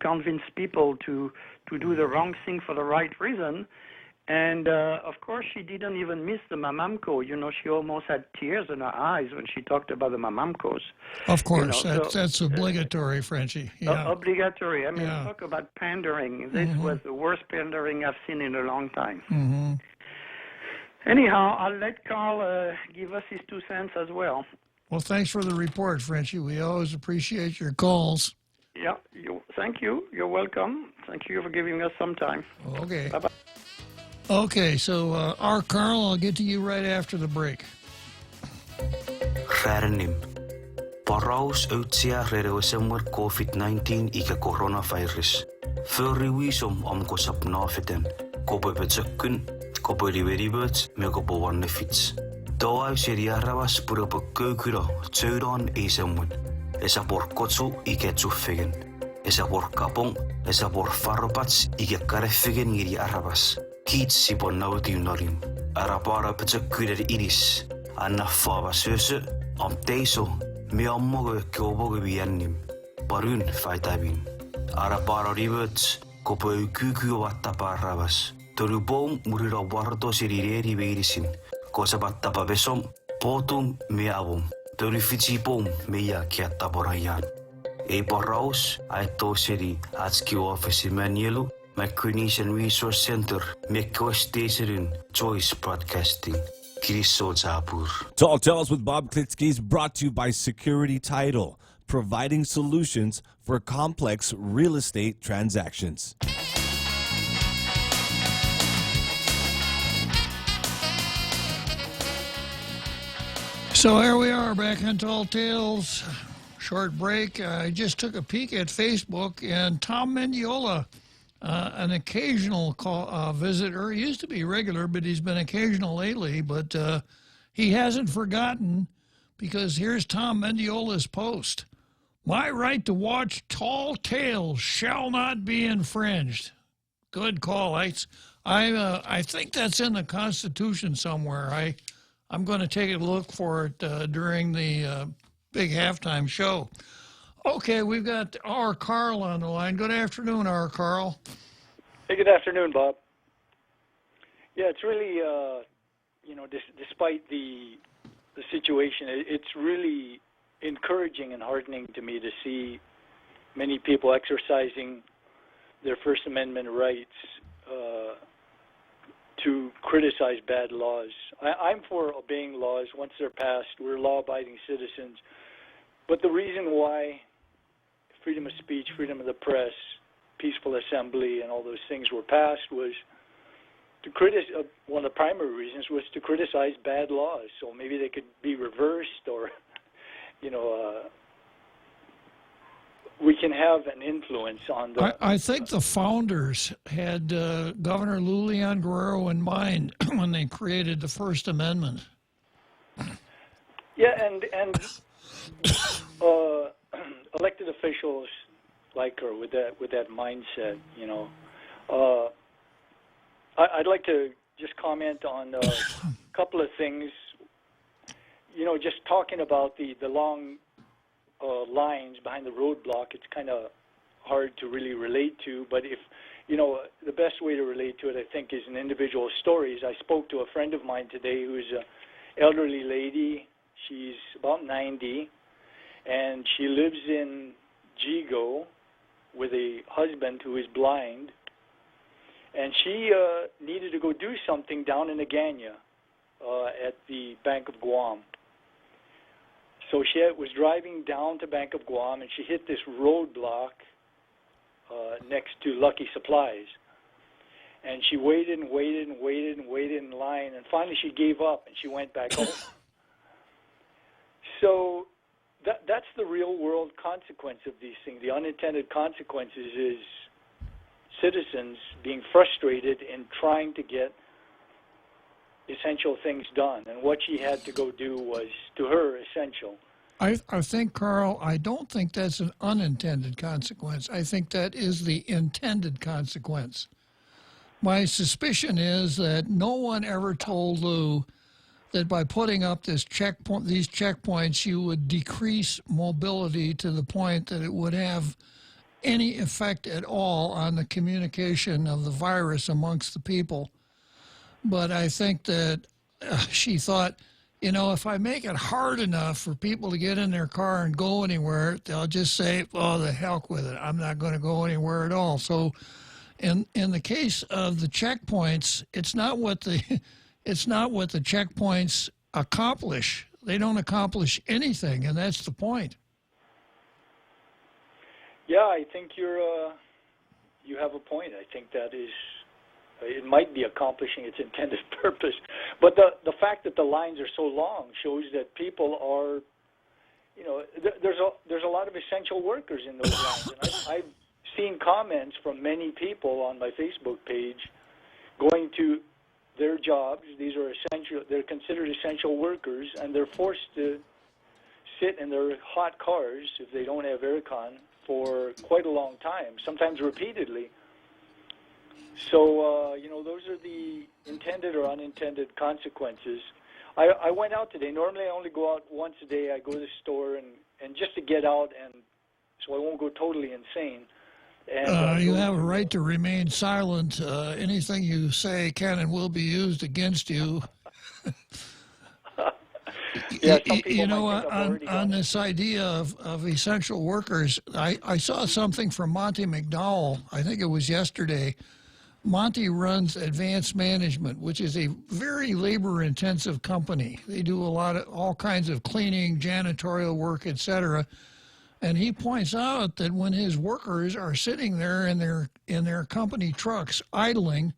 convince people to do the wrong thing for the right reason. And, of course, she didn't even miss the Mamamco. She almost had tears in her eyes when she talked about the Mamamcos. Of course, that's obligatory, Frenchie. Yeah. Obligatory. I mean, talk about pandering. This was the worst pandering I've seen in a long time. Anyhow, I'll let Carl give us his 2 cents as well. Well, thanks for the report, Frenchie. We always appreciate your calls. Yeah, thank you. You're welcome. Thank you for giving us some time. Okay. Bye-bye. Okay, so our Carl, I'll get to you right after the break. Rarnim. Paraus utsia rerewesemwer COVID-19 ika coronavirus. Förriwisom kosap nafeten. Kopo betsökkyn, kopo liveriböts, me kopo wannefits. Toa seria ravas pura kökyra, tsöydaan isemmun. Esa porkotsu ike tsuffegen. Esa porkapong, esa porfarropats ike kareffigen iri arabas. Kiits sipon nautiunarim. Arapara betsökkyder iris. Anna fava sösö, teiso, me ammogo kiobogo viannim. Paryn faitavin. Arapara rivöts, kopo kyky vattapa ravas. Toruboom murira warto sirireri veirisin. Kosa vattapa vesom, potum me avum. Torufitsipom meia kiattaporajan. Ei paraus, aitto seri atski office manielu, Macquarie Resource Center, Mekkosteserin, Choice Broadcasting. Tall Tales with Bob Klitzkie is brought to you by Security Title, providing solutions for complex real estate transactions. So here we are back on Tall Tales. Short break. I just took a peek at Facebook, and Tom Mendiola, an occasional visitor. He used to be regular, but he's been occasional lately. But he hasn't forgotten, because here's Tom Mendiola's post. My right to watch Tall Tales shall not be infringed. Good call. I think that's in the Constitution somewhere. I'm going to take a look for it during the big halftime show. Okay, we've got our Carl on the line. Good afternoon, our Carl. Hey, good afternoon, Bob. Yeah, it's really, despite the situation, it's really encouraging and heartening to me to see many people exercising their First Amendment rights to criticize bad laws. I'm for obeying laws once they're passed. We're law-abiding citizens. But the reason why freedom of speech, freedom of the press, peaceful assembly, and all those things were passed was to criticize. One of the primary reasons was to criticize bad laws. So maybe they could be reversed, or, we can have an influence on the... I think the founders had Governor Lou Leon Guerrero in mind when they created the First Amendment. Yeah, and elected officials like her with that mindset, I'd like to just comment on a couple of things. Just talking about the long lines behind the roadblock, it's kind of hard to really relate to, but if, the best way to relate to it, I think, is in individual stories. I spoke to a friend of mine today who's an elderly lady. She's about 90, and she lives in Jigo with a husband who is blind, and she needed to go do something down in Agana at the Bank of Guam. So she was driving down to Bank of Guam, and she hit this roadblock next to Lucky Supplies. And she waited and waited and waited and waited in line, and finally she gave up, and she went back home. So that's the real-world consequence of these things. The unintended consequences is citizens being frustrated in trying to get essential things done, and what she had to go do was, to her, essential. I think, Carl, I don't think that's an unintended consequence. I think that is the intended consequence. My suspicion is that no one ever told Lou that by putting up these checkpoints, you would decrease mobility to the point that it would have any effect at all on the communication of the virus amongst the people. But I think that she thought, you know, if I make it hard enough for people to get in their car and go anywhere, they'll just say, oh, the heck with it. I'm not going to go anywhere at all. So in the case of the checkpoints, it's not what the checkpoints accomplish. They don't accomplish anything, and that's the point. Yeah, I think you have a point. I think that it might be accomplishing its intended purpose. But the fact that the lines are so long shows that people are, you know, there's a lot of essential workers in those lines. And I've seen comments from many people on my Facebook page going to their jobs. These are essential. They're considered essential workers, and they're forced to sit in their hot cars if they don't have aircon for quite a long time, sometimes repeatedly. So, you know, those are the intended or unintended consequences. I went out today. Normally I only go out once a day. I go to the store and just to get out, and so I won't go totally insane. And, you have a right to remain silent. Anything you say can and will be used against you. Yeah, you know, on this idea of essential workers, I saw something from Monty McDowell. I think it was yesterday. Monty runs Advanced Management, which is a very labor-intensive company. They do all kinds of cleaning, janitorial work, etc. And he points out that when his workers are sitting there in their company trucks idling,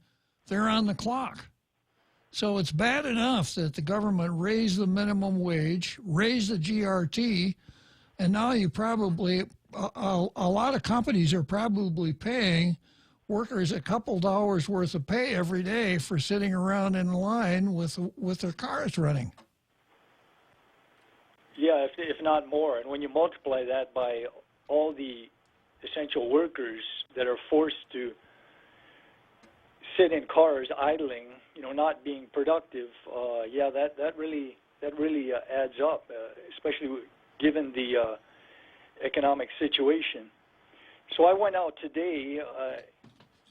they're on the clock. So it's bad enough that the government raised the minimum wage, raised the GRT, and now you probably, a lot of companies are probably paying workers a couple dollars worth of pay every day for sitting around in line with their cars running. Yeah, if not more. And when you multiply that by all the essential workers that are forced to sit in cars idling, you know, not being productive, yeah, that really adds up, especially given the economic situation. So I went out today.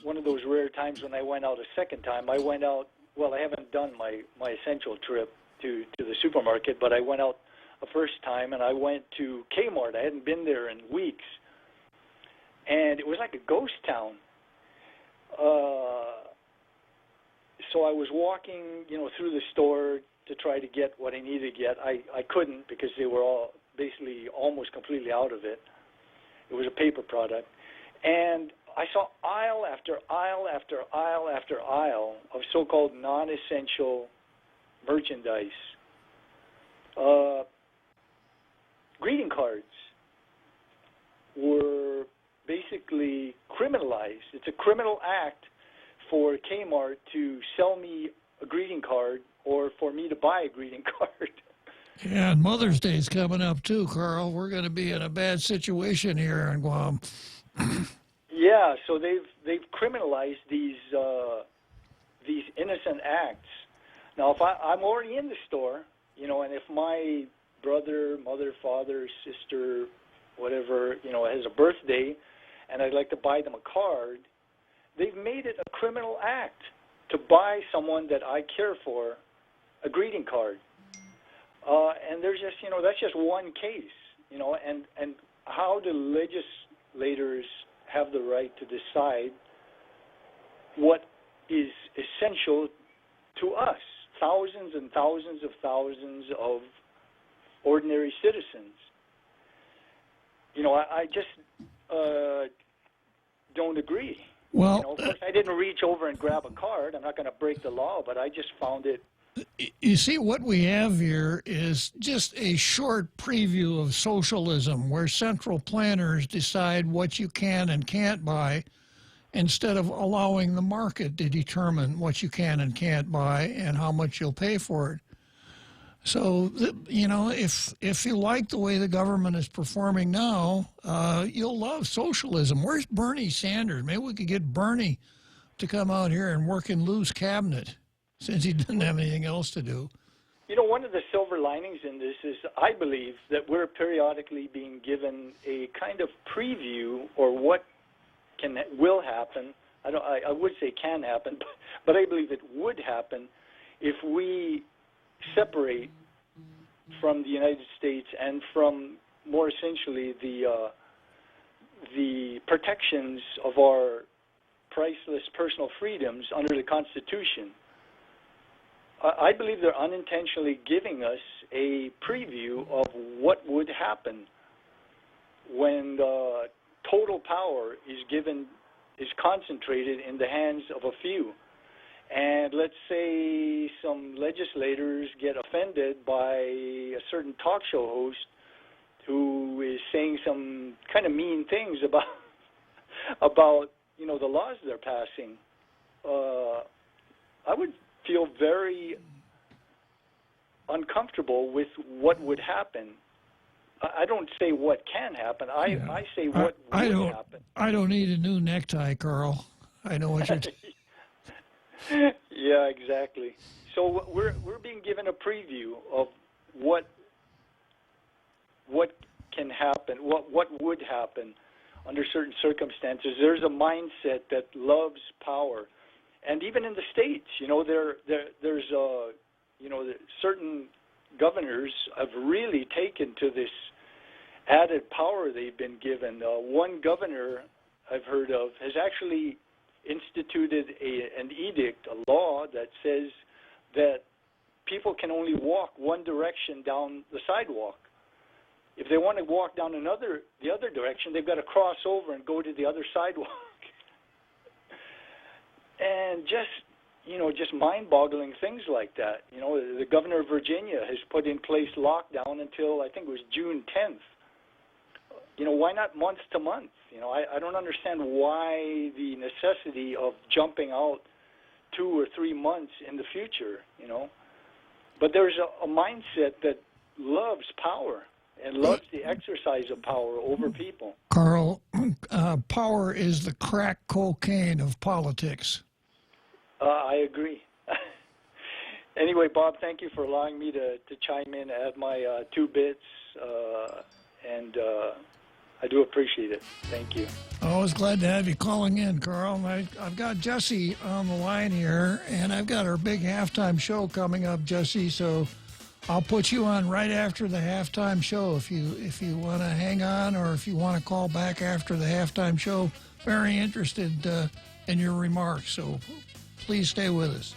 One of those rare times when I went out a second time. I went out. Well, I haven't done my essential trip to the supermarket, but I went out a first time, and I went to Kmart. I hadn't been there in weeks, and it was like a ghost town. So I was walking, you know, through the store to try to get what I needed to get. I couldn't because they were all basically almost completely out of it. It was a paper product. And I saw aisle after aisle after aisle after aisle of so-called non-essential merchandise. Greeting cards were basically criminalized. It's a criminal act for Kmart to sell me a greeting card or for me to buy a greeting card. Yeah, and Mother's Day's coming up too, Carl. We're going to be in a bad situation here in Guam. Yeah, so they've criminalized these innocent acts. Now, if I'm already in the store, you know, and if my brother, mother, father, sister, whatever, you know, has a birthday, and I'd like to buy them a card, they've made it a criminal act to buy someone that I care for a greeting card. And there's just, you know, that's just one case, you know, and how do legislators have the right to decide what is essential to us, thousands and thousands of ordinary citizens? You know, I just don't agree. Well, you know, of course, I didn't reach over and grab a card. I'm not going to break the law, but I just found it. You see, what we have here is just a short preview of socialism, where central planners decide what you can and can't buy instead of allowing the market to determine what you can and can't buy and how much you'll pay for it. So, you know, if you like the way the government is performing now, you'll love socialism. Where's Bernie Sanders? Maybe we could get Bernie to come out here and work in Lou's cabinet, since he didn't have anything else to do. one of the silver linings in this is I believe that we're periodically being given a kind of preview or what will happen. I would say can happen, but I believe it would happen if we separate from the United States and from, more essentially, the protections of our priceless personal freedoms under the Constitution. I believe they're unintentionally giving us a preview of what would happen when total power is concentrated in the hands of a few. And let's say some legislators get offended by a certain talk show host who is saying some kind of mean things about the laws they're passing. I would feel very uncomfortable with what would happen. I don't say what can happen. I say what would happen. I don't need a new necktie, Carl. I know what you're Yeah, exactly. So we're being given a preview of what can happen, what would happen under certain circumstances. There's a mindset that loves power, and even in the states, there's certain governors have really taken to this added power they've been given. One governor I've heard of has actually instituted an edict, a law that says that people can only walk one direction down the sidewalk. If they want to walk down the other direction, they've got to cross over and go to the other sidewalk. And just mind-boggling things like that. The governor of Virginia has put in place lockdown until I think it was June 10th. Why not month to month? I don't understand why the necessity of jumping out 2 or 3 months in the future, But there's a mindset that loves power and loves the exercise of power over people. Carl, power is the crack cocaine of politics. I agree. Anyway, Bob, thank you for allowing me to chime in, add my 2 bits, and I do appreciate it. Thank you. Always glad to have you calling in, Carl. I've got Jesse on the line here, and I've got our big halftime show coming up, Jesse, so I'll put you on right after the halftime show if you want to hang on or if you want to call back after the halftime show. Very interested in your remarks, so please stay with us.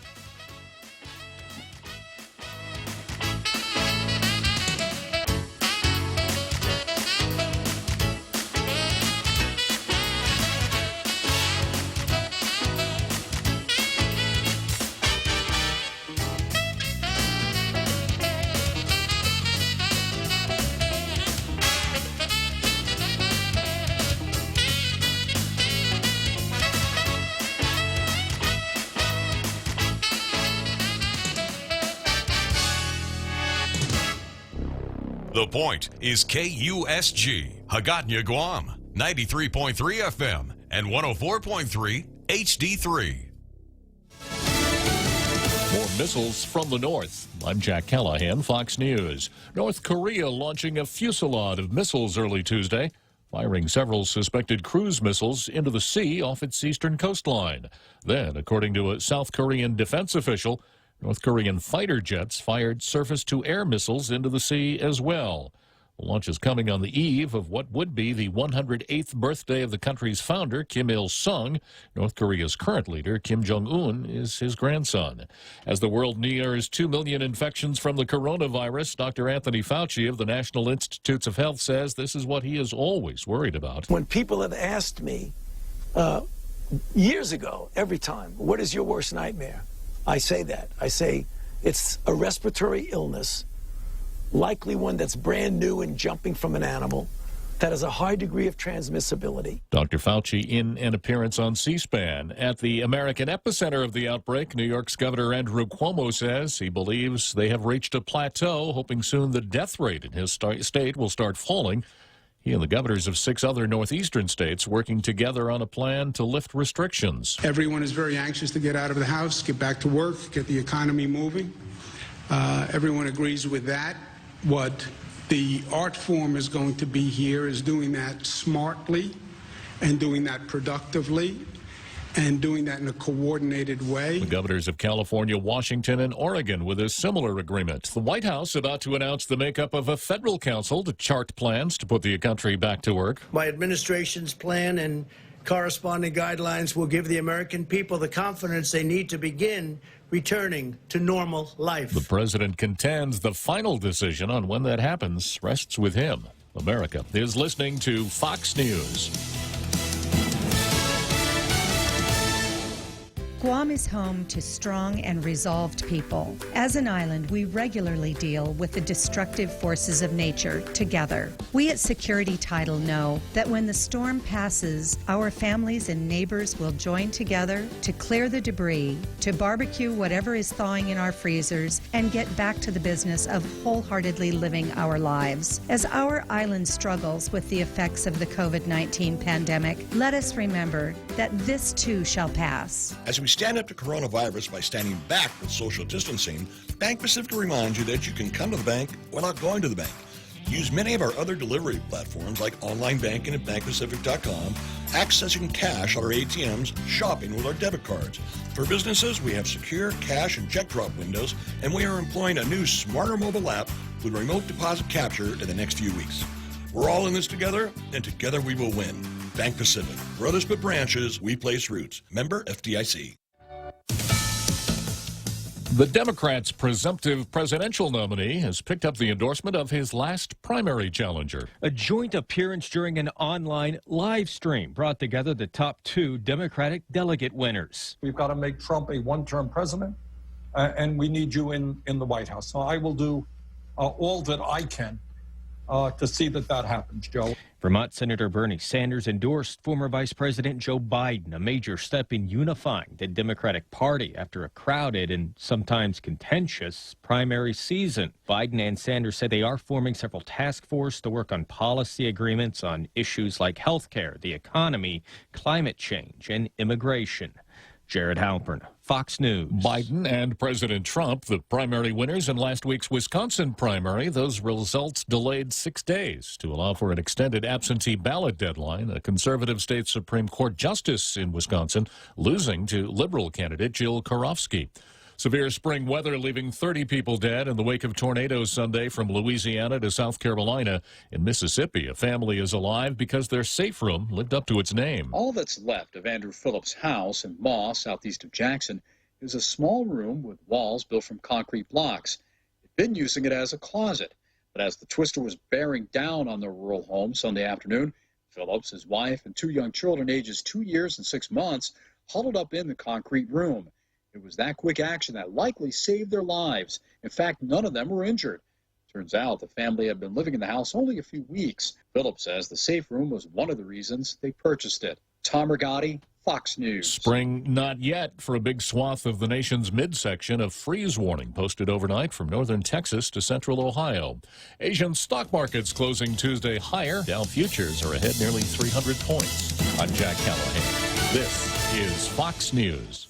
The Point is KUSG, Hagåtña, Guam, 93.3 FM and 104.3 HD3. More missiles from the north. I'm Jack Callahan, Fox News. North Korea launching a fusillade of missiles early Tuesday, firing several suspected cruise missiles into the sea off its eastern coastline. Then, according to a South Korean defense official, North Korean fighter jets fired surface-to-air missiles into the sea as well. The launch is coming on the eve of what would be the 108th birthday of the country's founder, Kim Il-sung. North Korea's current leader, Kim Jong-un, is his grandson. As the world nears 2 million infections from the coronavirus, Dr. Anthony Fauci of the National Institutes of Health says this is what he is always worried about. When people have asked me years ago, every time, what is your worst nightmare? I say that. I say it's a respiratory illness, likely one that's brand new and jumping from an animal, that has a high degree of transmissibility. Dr. Fauci in an appearance on C-SPAN. At the American epicenter of the outbreak, New York's Governor Andrew Cuomo says he believes they have reached a plateau, hoping soon the death rate in his state will start falling. He and the governors of 6 other northeastern states working together on a plan to lift restrictions. Everyone is very anxious to get out of the house, get back to work, get the economy moving. Everyone agrees with that. What the art form is going to be here is doing that smartly and doing that productively and doing that in a coordinated way. The governors of California, Washington, and Oregon with a similar agreement. The White House about to announce the makeup of a federal council to chart plans to put the country back to work. My administration's plan and corresponding guidelines will give the American people the confidence they need to begin returning to normal life. The president contends the final decision on when that happens rests with him. America is listening to Fox News. Guam is home to strong and resolved people. As an island, we regularly deal with the destructive forces of nature together. We at Security Title know that when the storm passes, our families and neighbors will join together to clear the debris, to barbecue whatever is thawing in our freezers, and get back to the business of wholeheartedly living our lives. As our island struggles with the effects of the COVID-19 pandemic, let us remember that this too shall pass. As we stand up to coronavirus by standing back with social distancing, Bank Pacific reminds you that you can come to the bank without going to the bank. Use many of our other delivery platforms like online banking at bankpacific.com, accessing cash at our ATMs, shopping with our debit cards. For businesses, we have secure cash and check drop windows, and we are employing a new smarter mobile app with remote deposit capture in the next few weeks. We're all in this together, and together we will win. Bank Pacific. For others but branches, we place roots. Member FDIC. The Democrats' presumptive presidential nominee has picked up the endorsement of his last primary challenger. A joint appearance during an online live stream brought together the top two Democratic delegate winners. We've got to make Trump a one-term president, and we need you in the White House. So I will do all that I can to see that happens, Joe. Vermont Senator Bernie Sanders endorsed former Vice President Joe Biden, a major step in unifying the Democratic Party after a crowded and sometimes contentious primary season. Biden and Sanders said they are forming several task forces to work on policy agreements on issues like health care, the economy, climate change, and immigration. Jared Halpern, Fox News. Biden and President Trump, the primary winners in last week's Wisconsin primary. Those results delayed 6 days to allow for an extended absentee ballot deadline. A conservative state Supreme Court justice in Wisconsin losing to liberal candidate Jill Karofsky. Severe spring weather leaving 30 people dead in the wake of tornadoes Sunday from Louisiana to South Carolina. In Mississippi, a family is alive because their safe room lived up to its name. All that's left of Andrew Phillips' house in Moss, southeast of Jackson, is a small room with walls built from concrete blocks. He'd been using it as a closet, but as the twister was bearing down on the rural home Sunday afternoon, Phillips, his wife, and two young children ages 2 years and 6 months huddled up in the concrete room. It was that quick action that likely saved their lives. In fact, none of them were injured. Turns out the family had been living in the house only a few weeks. Phillips says the safe room was one of the reasons they purchased it. Tom Rigotti, Fox News. Spring not yet for a big swath of the nation's midsection. A freeze warning posted overnight from northern Texas to central Ohio. Asian stock markets closing Tuesday higher. Dow futures are ahead nearly 300 points. I'm Jack Callahan. This is Fox News.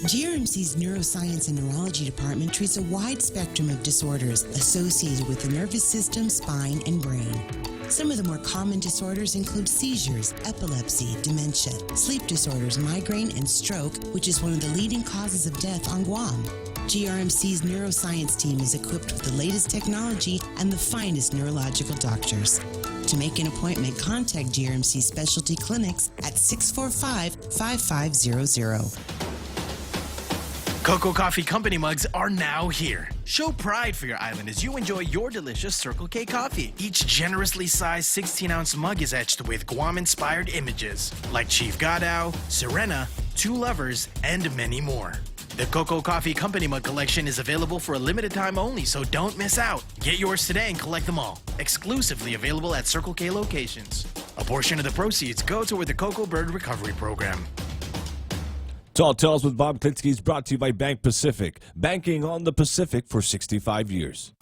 GRMC's Neuroscience and Neurology Department treats a wide spectrum of disorders associated with the nervous system, spine, and brain. Some of the more common disorders include seizures, epilepsy, dementia, sleep disorders, migraine, and stroke, which is one of the leading causes of death on Guam. GRMC's neuroscience team is equipped with the latest technology and the finest neurological doctors. To make an appointment, contact GRMC Specialty Clinics at 645-5500. Cocoa Coffee Company mugs are now here. Show pride for your island as you enjoy your delicious Circle K coffee. Each generously sized 16-ounce mug is etched with Guam-inspired images like Chief Gadao, Serena, Two Lovers, and many more. The Cocoa Coffee Company mug collection is available for a limited time only, so don't miss out. Get yours today and collect them all. Exclusively available at Circle K locations. A portion of the proceeds go toward the Cocoa Bird Recovery Program. Tall Tales with Bob Klitzkie is brought to you by Bank Pacific. Banking on the Pacific for 65 years.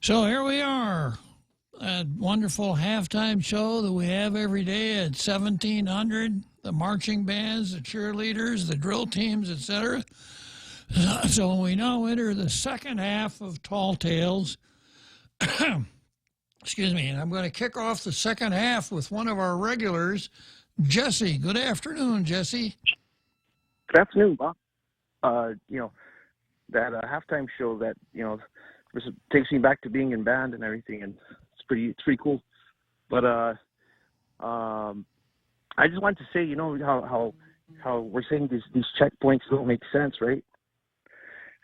So here we are, that wonderful halftime show that we have every day at 1700. The marching bands, the cheerleaders, the drill teams, etc. So we now enter the second half of Tall Tales. Excuse me, and I'm going to kick off the second half with one of our regulars, Jesse. Good afternoon, Jesse. Good afternoon, Bob. That halftime show that takes me back to being in band and everything, and it's pretty cool. But I just wanted to say, how we're saying these checkpoints don't make sense, right?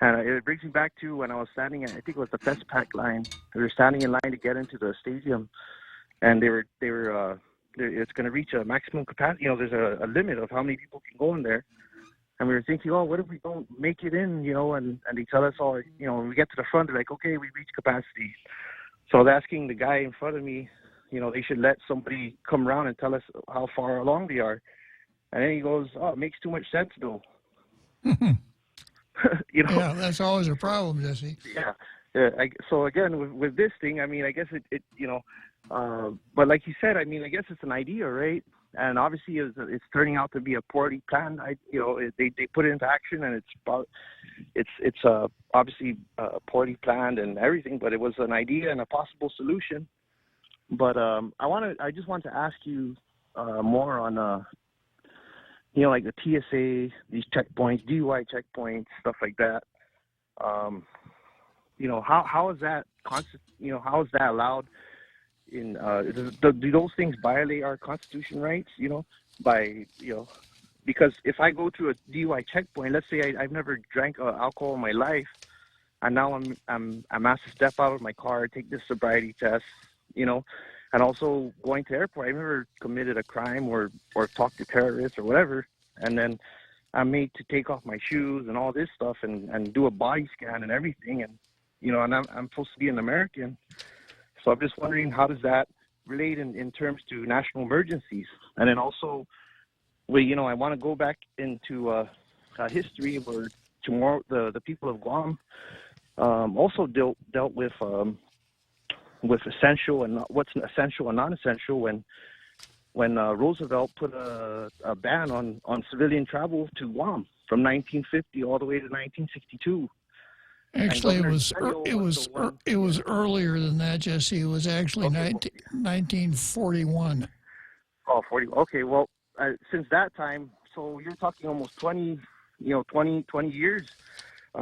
And it brings me back to when I was standing at, I think it was the Fest Pack line. We were standing in line to get into the stadium, and it's going to reach a maximum capacity. There's a limit of how many people can go in there. And we were thinking, oh, what if we don't make it in, and they tell us all, when we get to the front, they're like, okay, we reached capacity. So I was asking the guy in front of me, they should let somebody come around and tell us how far along they are. And then he goes, oh, it makes too much sense, though. Yeah, that's always a problem, Jesse. Yeah. So again, with this thing, I mean, I guess it but like you said, I mean, I guess it's an idea, right? And obviously, it's turning out to be a poorly planned. They put it into action, and it's obviously poorly planned and everything. But it was an idea and a possible solution. But I just want to ask you more on like the TSA, these checkpoints, DUI checkpoints, stuff like that. How is that how is that allowed? Do those things violate our constitution rights? Because if I go to a DUI checkpoint, let's say I've never drank alcohol in my life, and now I'm asked to step out of my car, take this sobriety test, and also going to the airport. I've never committed a crime or talked to terrorists or whatever, and then I'm made to take off my shoes and all this stuff and do a body scan and everything, and and I'm supposed to be an American. So I'm just wondering, how does that relate in terms to national emergencies? And then also, I want to go back into history where tomorrow the people of Guam also dealt with essential and what's essential and non-essential when Roosevelt put a ban on civilian travel to Guam from 1950 all the way to 1962. Actually, it was earlier than that, Jesse. It was actually 1941. Oh, 40. Okay, well, since that time, so you're talking almost 20 years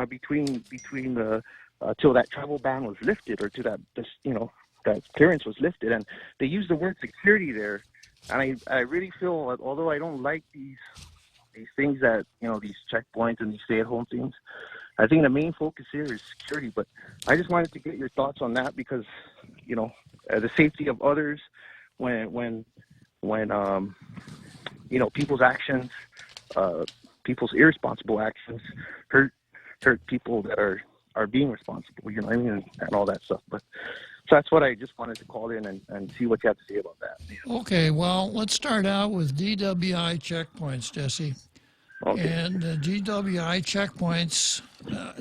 between the till that travel ban was lifted, or to that clearance was lifted, and they used the word security there, and I really feel that although I don't like these things that these checkpoints and these stay-at-home things, I think the main focus here is security. But I just wanted to get your thoughts on that because the safety of others when people's actions, people's irresponsible actions hurt people that are being responsible, and all that stuff. But so that's what I just wanted to call in and see what you have to say about that. Okay, well, let's start out with DWI checkpoints, Jesse. Okay. And DWI checkpoints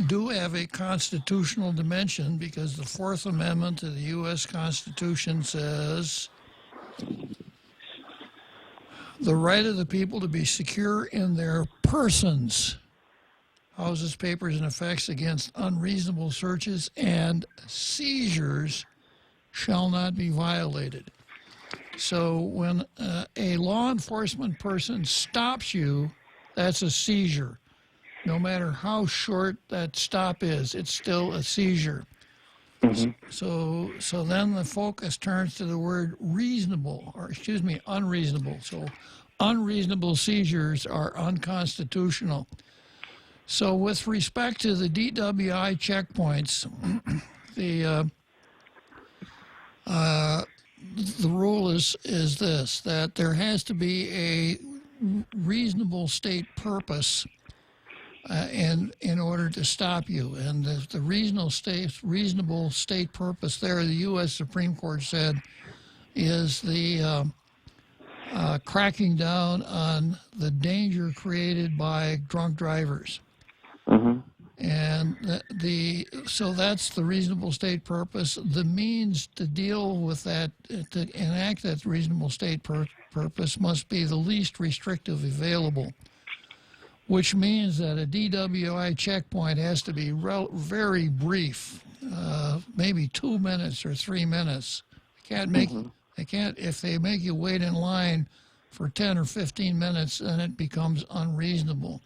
do have a constitutional dimension because the Fourth Amendment to the U.S. Constitution says the right of the people to be secure in their persons, houses, papers, and effects against unreasonable searches and seizures shall not be violated. So when a law enforcement person stops you, that's a seizure. No matter how short that stop is, it's still a seizure. Mm-hmm. So then the focus turns to the word unreasonable. So unreasonable seizures are unconstitutional. So with respect to the DWI checkpoints, the rule is this, that there has to be a reasonable state purpose in order to stop you. And the reasonable state purpose there, the U.S. Supreme Court said, is the cracking down on the danger created by drunk drivers. Mm-hmm. And so that's the reasonable state purpose. The means to deal with that, to enact that reasonable state purpose, must be the least restrictive available, which means that a DWI checkpoint has to be very brief, maybe 2 minutes or 3 minutes. They can't, if they make you wait in line for 10 or 15 minutes, then it becomes unreasonable.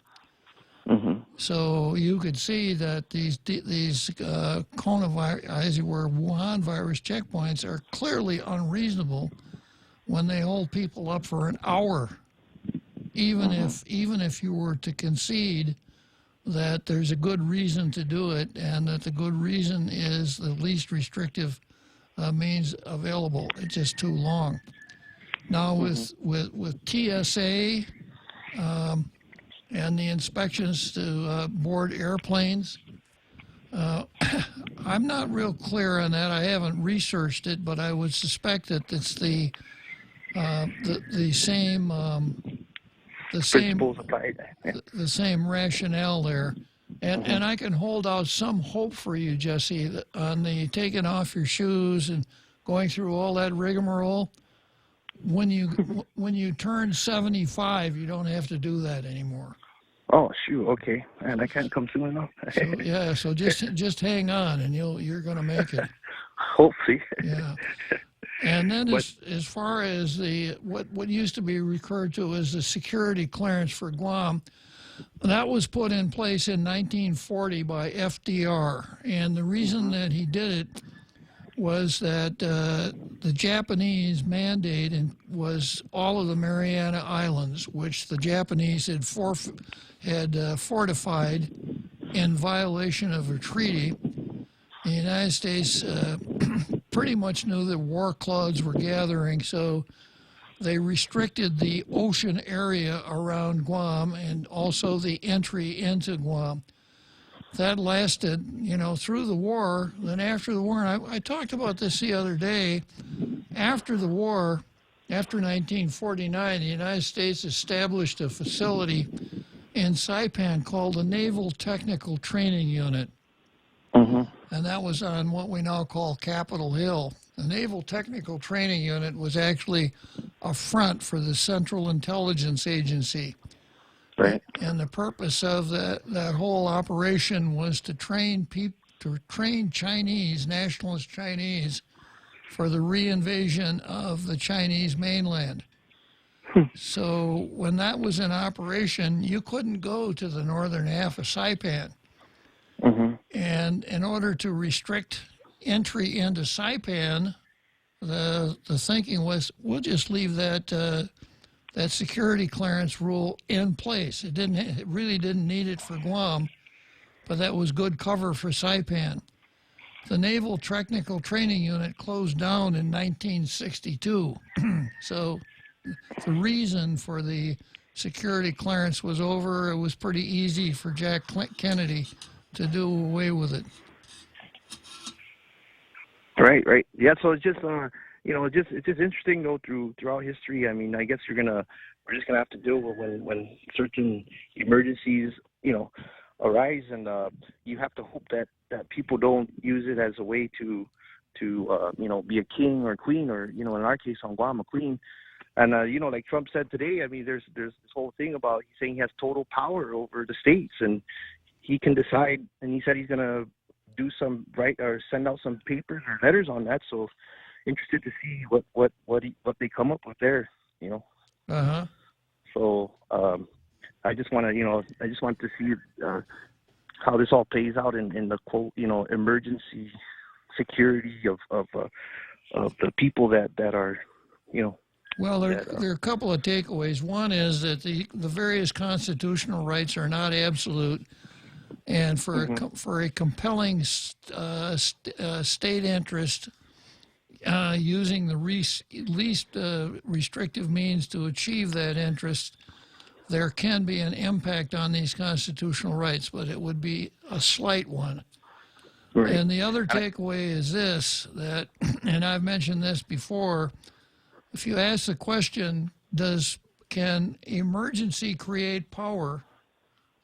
So you could see that these coronavirus, as it were, Wuhan virus checkpoints are clearly unreasonable when they hold people up for an hour, even if you were to concede that there's a good reason to do it, and that the good reason is the least restrictive means available. It's just too long. Now with TSA. And the inspections to board airplanes. I'm not real clear on that. I haven't researched it, but I would suspect that it's the same principles applied. The same rationale there. And I can hold out some hope for you, Jesse, on the taking off your shoes and going through all that rigmarole. When you turn 75, you don't have to do that anymore. Oh shoot! Okay, and I can't come soon enough. So just hang on, and you're going to make it. Hopefully. Yeah. And then as far as what used to be referred to as the security clearance for Guam, that was put in place in 1940 by FDR, and the reason that he did it was that the Japanese mandate was all of the Mariana Islands, which the Japanese had fortified in violation of a treaty. The United States pretty much knew that war clouds were gathering, so they restricted the ocean area around Guam and also the entry into Guam. That lasted, through the war. Then after the war, and I talked about this the other day, after the war, after 1949, the United States established a facility in Saipan called the Naval Technical Training Unit. And that was on what we now call Capitol Hill. The Naval Technical Training Unit was actually a front for the Central Intelligence Agency. Right. And the purpose of that whole operation was to train Chinese, nationalist Chinese, for the reinvasion of the Chinese mainland. So when that was in operation, you couldn't go to the northern half of Saipan. And in order to restrict entry into Saipan, the thinking was, we'll just leave that security clearance rule in place. It really didn't need it for Guam, but that was good cover for Saipan. The Naval Technical Training Unit closed down in 1962. So the reason for the security clearance was over. It was pretty easy for Jack Kennedy to do away with it. Right. Yeah. So it's just, it's just interesting though throughout history. I mean, I guess we're just gonna have to deal with when certain emergencies, arise, and you have to hope that people don't use it as a way to be a king or queen, or in our case on Guam, a queen. And like Trump said today, I mean, there's this whole thing about he's saying he has total power over the states, and he can decide. And he said he's gonna do some send out some papers or letters on that. So interested to see what they come up with there. So I just want to see how this all plays out in the quote emergency security of the people that are Well, there are a couple of takeaways. One is that the various constitutional rights are not absolute, and for a compelling state interest, using the least restrictive means to achieve that interest, there can be an impact on these constitutional rights, but it would be a slight one. Right. And the other takeaway is this, that, and I've mentioned this before, if you ask the question, can emergency create power?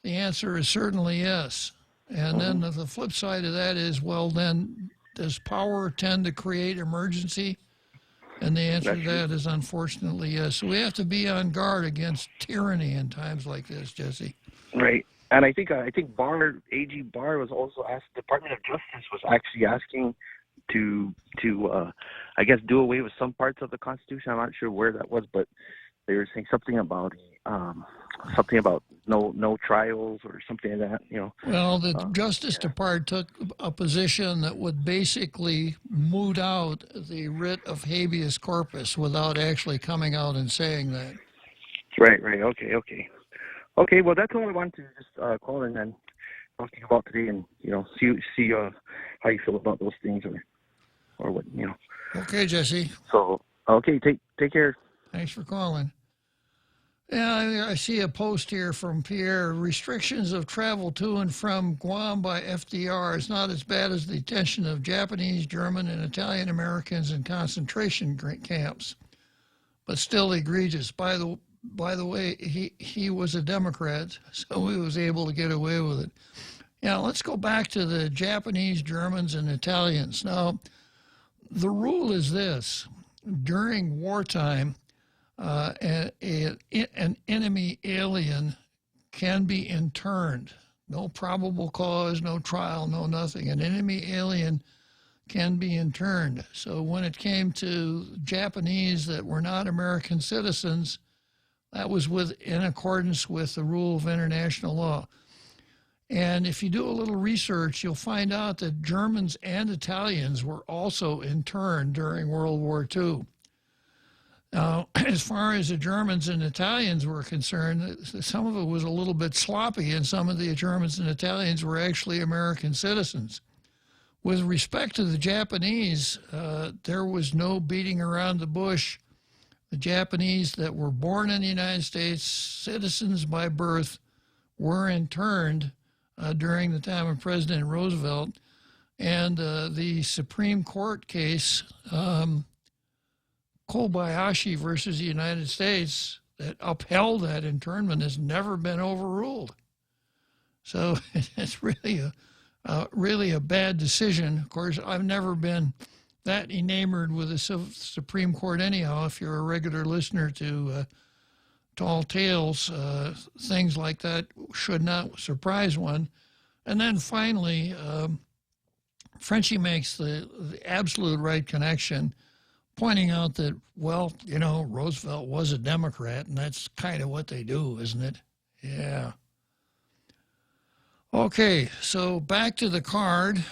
The answer is certainly yes. And then the flip side of that is, well, then does power tend to create emergency? And the answer to that is unfortunately yes. So we have to be on guard against tyranny in times like this, Jesse. Right. And I think AG Barr was also asked. Department of Justice was actually asking to I guess do away with some parts of the Constitution. I'm not sure where that was, but they were saying something about no trials or something like that. Well, the Justice Department took a position that would basically moot out the writ of habeas corpus without actually coming out and saying that. Right. Okay. Well, that's all I wanted to just call in and talk to you about today, and see how you feel about those things, or what. Okay, Jesse. So okay, take care. Thanks for calling. Yeah, I see a post here from Pierre. Restrictions of travel to and from Guam by FDR is not as bad as the detention of Japanese, German, and Italian Americans in concentration camps, but still egregious. By the way, he was a Democrat, so he was able to get away with it. Now, let's go back to the Japanese, Germans, and Italians. Now, the rule is this. During wartime, an enemy alien can be interned. No probable cause, no trial, no nothing. An enemy alien can be interned. So when it came to Japanese that were not American citizens, that was in accordance with the rule of international law. And if you do a little research, you'll find out that Germans and Italians were also interned during World War II. Now, as far as the Germans and Italians were concerned, some of it was a little bit sloppy, and some of the Germans and Italians were actually American citizens. With respect to the Japanese, there was no beating around the bush. The Japanese that were born in the United States, citizens by birth, were interned during the time of President Roosevelt. And the Supreme Court case, Kobayashi versus the United States, that upheld that internment has never been overruled. So it's really a bad decision. Of course, I've never been that enamored with the Supreme Court anyhow. If you're a regular listener to Tall Tales, things like that should not surprise one. And then finally, Frenchie makes the absolute right connection, pointing out that, well, Roosevelt was a Democrat, and that's kind of what they do, isn't it? Yeah. Okay, so back to the card.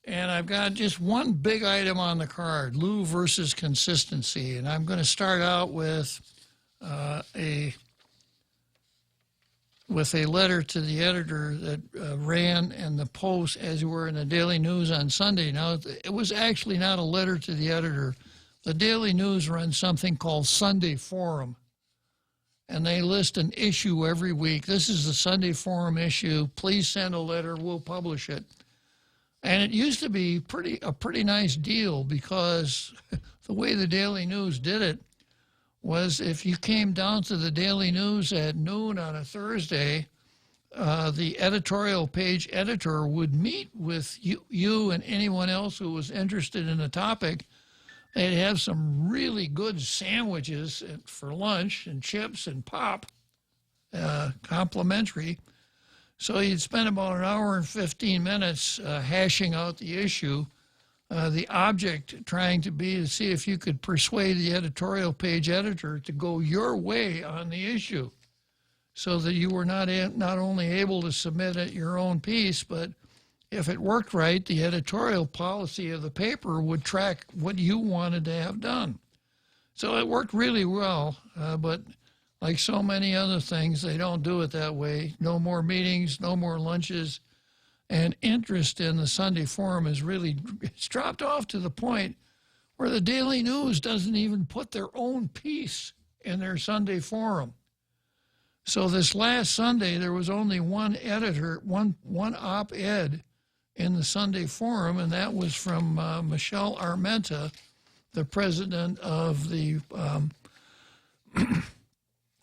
And I've got just one big item on the card, Lou versus consistency. And I'm going to start out with a letter to the editor that ran in the Post as you were in the Daily News on Sunday. Now, it was actually not a letter to the editor. The Daily News runs something called Sunday Forum, and they list an issue every week. This is the Sunday Forum issue. Please send a letter. We'll publish it. And it used to be a pretty nice deal, because the way the Daily News did it was if you came down to the Daily News at noon on a Thursday, the editorial page editor would meet with you and anyone else who was interested in the topic. They'd have some really good sandwiches for lunch and chips and pop, complimentary. So you'd spend about an hour and 15 minutes hashing out the issue, the object trying to be to see if you could persuade the editorial page editor to go your way on the issue, so that you were not only able to submit your own piece, but if it worked right, the editorial policy of the paper would track what you wanted to have done. So it worked really well, but like so many other things, they don't do it that way. No more meetings, no more lunches, and interest in the Sunday Forum it's dropped off to the point where the Daily News doesn't even put their own piece in their Sunday Forum. So this last Sunday, there was only one editor, one op-ed in the Sunday Forum, and that was from Michelle Armenta, the president of the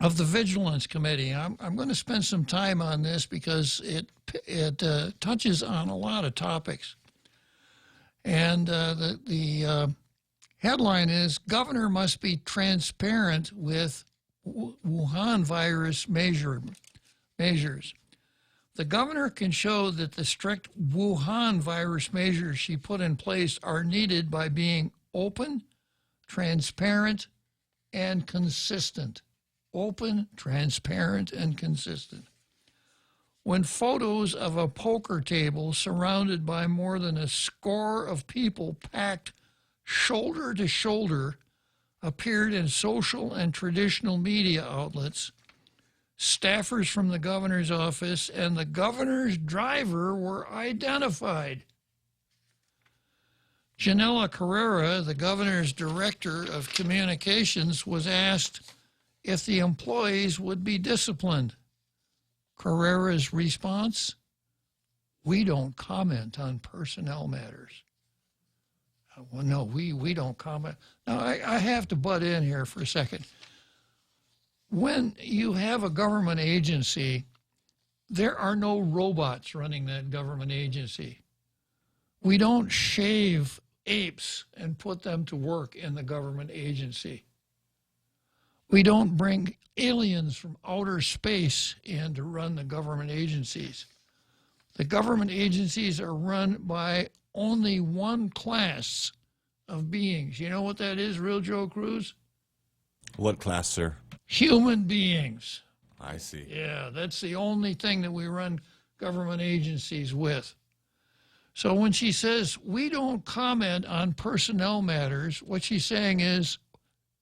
Vigilance Committee. I'm going to spend some time on this because it touches on a lot of topics. And the headline is, Governor must be transparent with Wuhan virus measures. The governor can show that the strict Wuhan virus measures she put in place are needed by being open, transparent, and consistent. Open, transparent, and consistent. When photos of a poker table surrounded by more than a score of people packed shoulder to shoulder appeared in social and traditional media outlets, staffers from the governor's office and the governor's driver were identified. Janela Carrera, the governor's director of communications, was asked if the employees would be disciplined. Carrera's response: "We don't comment on personnel matters." Well, no, we don't comment. Now, I have to butt in here for a second. When you have a government agency, there are no robots running that government agency. We don't shave apes and put them to work in the government agency. We don't bring aliens from outer space in to run the government agencies. The government agencies are run by only one class of beings. You know what that is, Real Joe Cruz? What class, sir? Human beings. I see. Yeah, that's the only thing that we run government agencies with. So when she says we don't comment on personnel matters, what she's saying is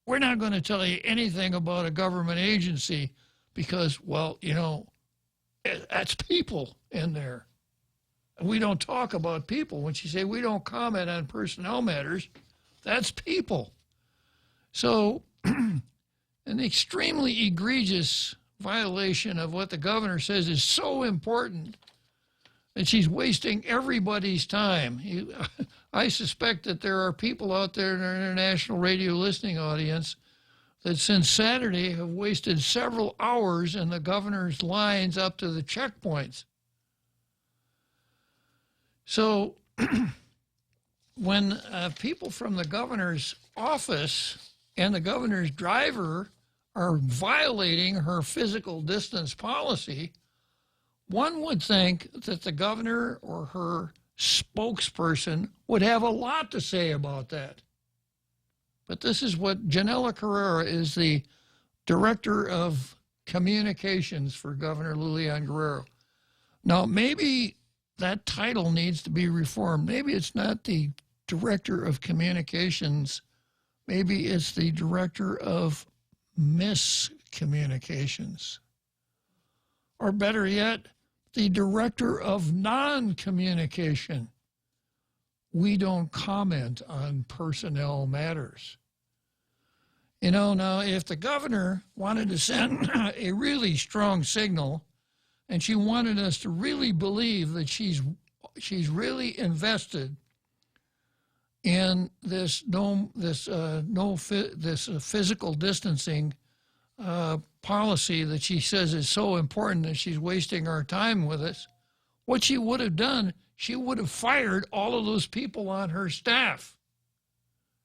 we're not going to tell you anything about a government agency because, well, you know, that's people in there. We don't talk about people. When she say we don't comment on personnel matters, that's people. So an extremely egregious violation of what the governor says is so important that she's wasting everybody's time. I suspect that there are people out there in our international radio listening audience that since Saturday have wasted several hours in the governor's lines up to the checkpoints. So when people from the governor's office and the governor's driver are violating her physical distance policy, one would think that the governor or her spokesperson would have a lot to say about that. But this is what Janela Carrera is, the director of communications for Governor Lilian Guerrero. Now, maybe that title needs to be reformed. Maybe it's not the director of communications. Maybe it's the director of miscommunications. Or better yet, the director of non-communication. We don't comment on personnel matters. You know, now if the governor wanted to send a really strong signal and she wanted us to really believe that she's really invested in this physical distancing policy that she says is so important that she's wasting our time with us, what she would have done, she would have fired all of those people on her staff.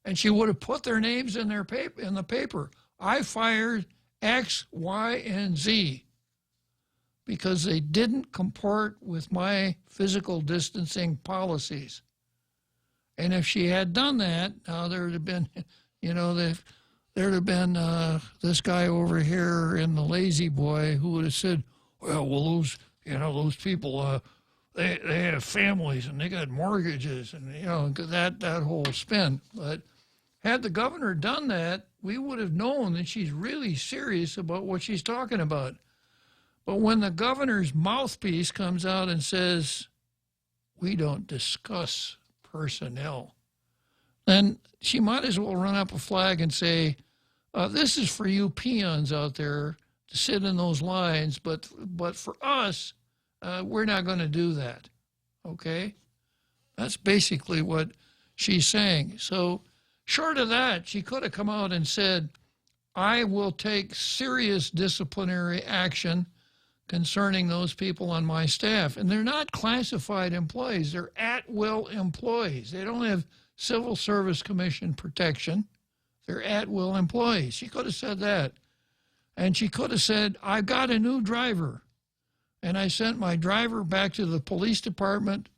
And she would have put their names in the paper. I fired X, Y, and Z because they didn't comport with my physical distancing policies. And if she had done that, now there would have been, you know, there'd have been this guy over here in the Lazy Boy who would have said, well, those people, they have families and they got mortgages and, you know, that whole spin. But had the governor done that, we would have known that she's really serious about what she's talking about. But when the governor's mouthpiece comes out and says, we don't discuss personnel, then she might as well run up a flag and say, this is for you peons out there to sit in those lines, but for us, we're not going to do that, okay? That's basically what she's saying. So Short of that, she could have come out and said, I will take serious disciplinary action concerning those people on my staff. And they're not classified employees. They're at-will employees. They don't have Civil Service Commission protection. They're at-will employees. She could have said that. And she could have said, I've got a new driver. And I sent my driver back to the police department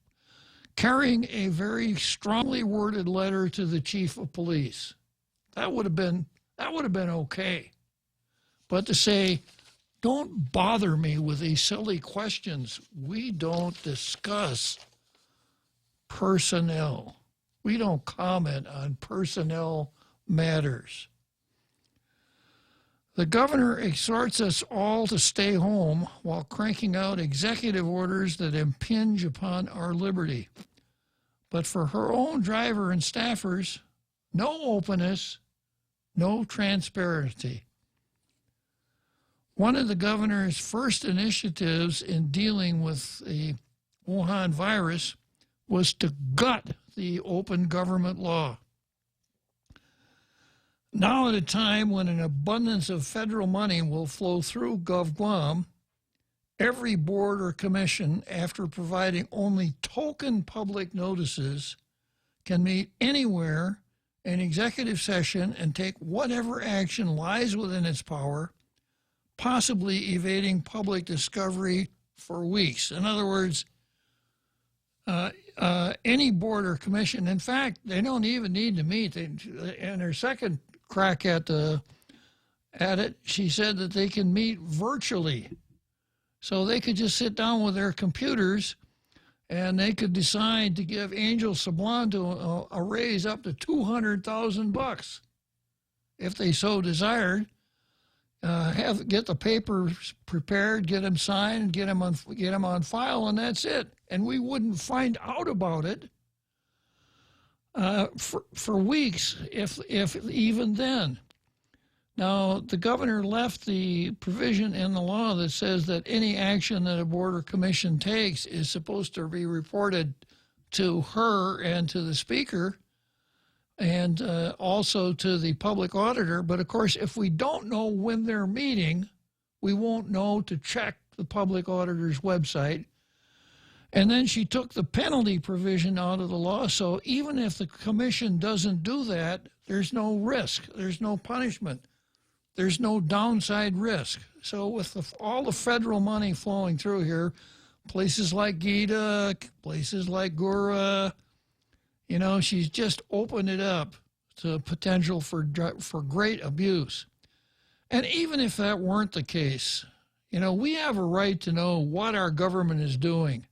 carrying a very strongly worded letter to the chief of police. That would have been okay. But to say, don't bother me with these silly questions. We don't discuss personnel. We don't comment on personnel matters. The governor exhorts us all to stay home while cranking out executive orders that impinge upon our liberty. But for her own driver and staffers, no openness, no transparency. One of the governor's first initiatives in dealing with the Wuhan virus was to gut the open government law. Now, at a time when an abundance of federal money will flow through GovGuam, every board or commission, after providing only token public notices, can meet anywhere in executive session and take whatever action lies within its power, possibly evading public discovery for weeks. In other words, any board or commission, in fact, they don't even need to meet. In her second crack at it, she said that they can meet virtually. So they could just sit down with their computers and they could decide to give Angel Sablon a raise up to $200,000 if they so desired. Get the papers prepared, get them signed, get them on file, and that's it. And we wouldn't find out about it for weeks, if even then. Now, the governor left the provision in the law that says that any action that a board or commission takes is supposed to be reported to her and to the speaker and also to the public auditor. But, of course, if we don't know when they're meeting, we won't know to check the public auditor's website. And then she took the penalty provision out of the law, so even if the commission doesn't do that, there's no risk, there's no punishment. There's no downside risk. So with all the federal money flowing through here, places like Gita, places like Gura, you know, she's just opened it up to potential for great abuse. And even if that weren't the case, you know, we have a right to know what our government is doing.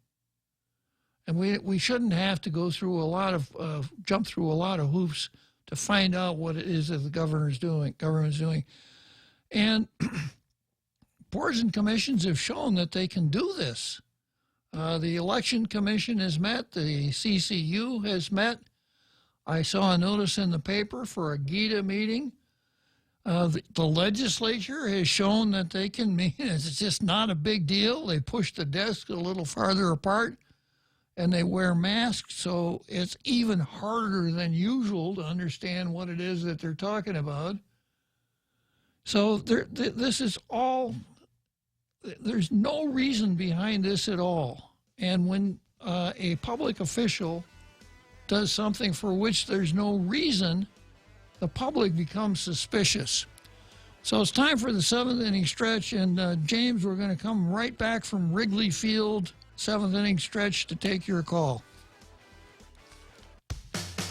And we shouldn't have to go through jump through a lot of hoops to find out what it is that the government's doing. And boards and commissions have shown that they can do this. The Election Commission has met. The CCU has met. I saw a notice in the paper for a GITA meeting. The legislature has shown that they can meet. It's just not a big deal. They push the desks a little farther apart, and they wear masks, so it's even harder than usual to understand what it is that they're talking about. So this is all, there's no reason behind this at all. And when a public official does something for which there's no reason, the public becomes suspicious. So it's time for the seventh inning stretch, and James, we're going to come right back from Wrigley Field, seventh inning stretch, to take your call.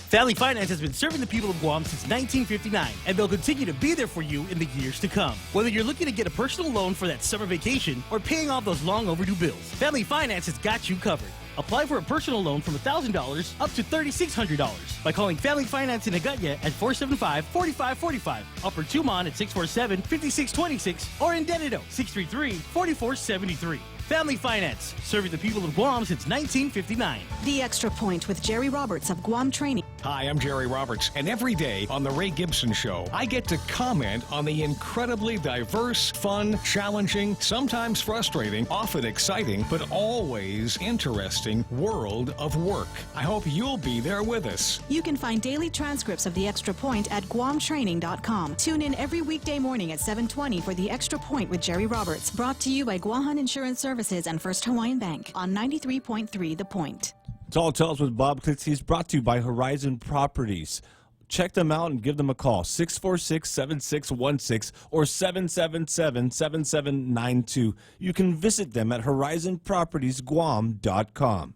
Family Finance has been serving the people of Guam since 1959, and they'll continue to be there for you in the years to come. Whether you're looking to get a personal loan for that summer vacation or paying off those long overdue bills, Family Finance has got you covered. Apply for a personal loan from $1,000 up to $3,600 by calling Family Finance in Agutya at 475-4545, Upper Tumon at 647-5626, or in Dededo, 633-4473. Family Finance, serving the people of Guam since 1959. The Extra Point with Jerry Roberts of Guam Training. Hi, I'm Jerry Roberts, and every day on The Ray Gibson Show, I get to comment on the incredibly diverse, fun, challenging, sometimes frustrating, often exciting, but always interesting world of work. I hope you'll be there with us. You can find daily transcripts of The Extra Point at GuamTraining.com. Tune in every weekday morning at 7:20 for The Extra Point with Jerry Roberts, brought to you by Guahan Insurance Services and First Hawaiian Bank on 93.3 The Point. Tall Tales with Bob Klitzkie is brought to you by Horizon Properties. Check them out and give them a call, 646-7616 or 777-7792. You can visit them at horizonpropertiesguam.com.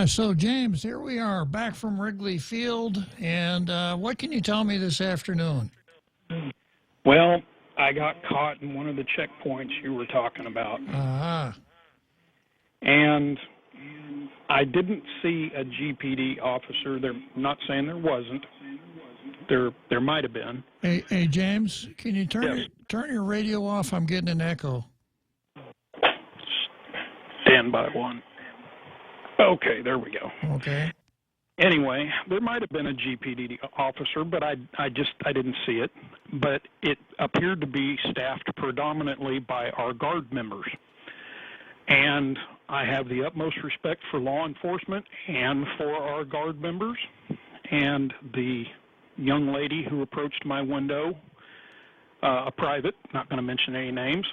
So, James, here we are back from Wrigley Field, and what can you tell me this afternoon? Well, I got caught in one of the checkpoints you were talking about. Uh-huh. And I didn't see a GPD officer. They're not saying there wasn't. There might have been. Hey, James, can you turn your radio off? I'm getting an echo. Stand by one. Okay, there we go. Okay. Anyway, there might have been a GPD officer, but I didn't see it. But it appeared to be staffed predominantly by our guard members. And I have the utmost respect for law enforcement and for our guard members. And the young lady who approached my window, a private, not going to mention any names,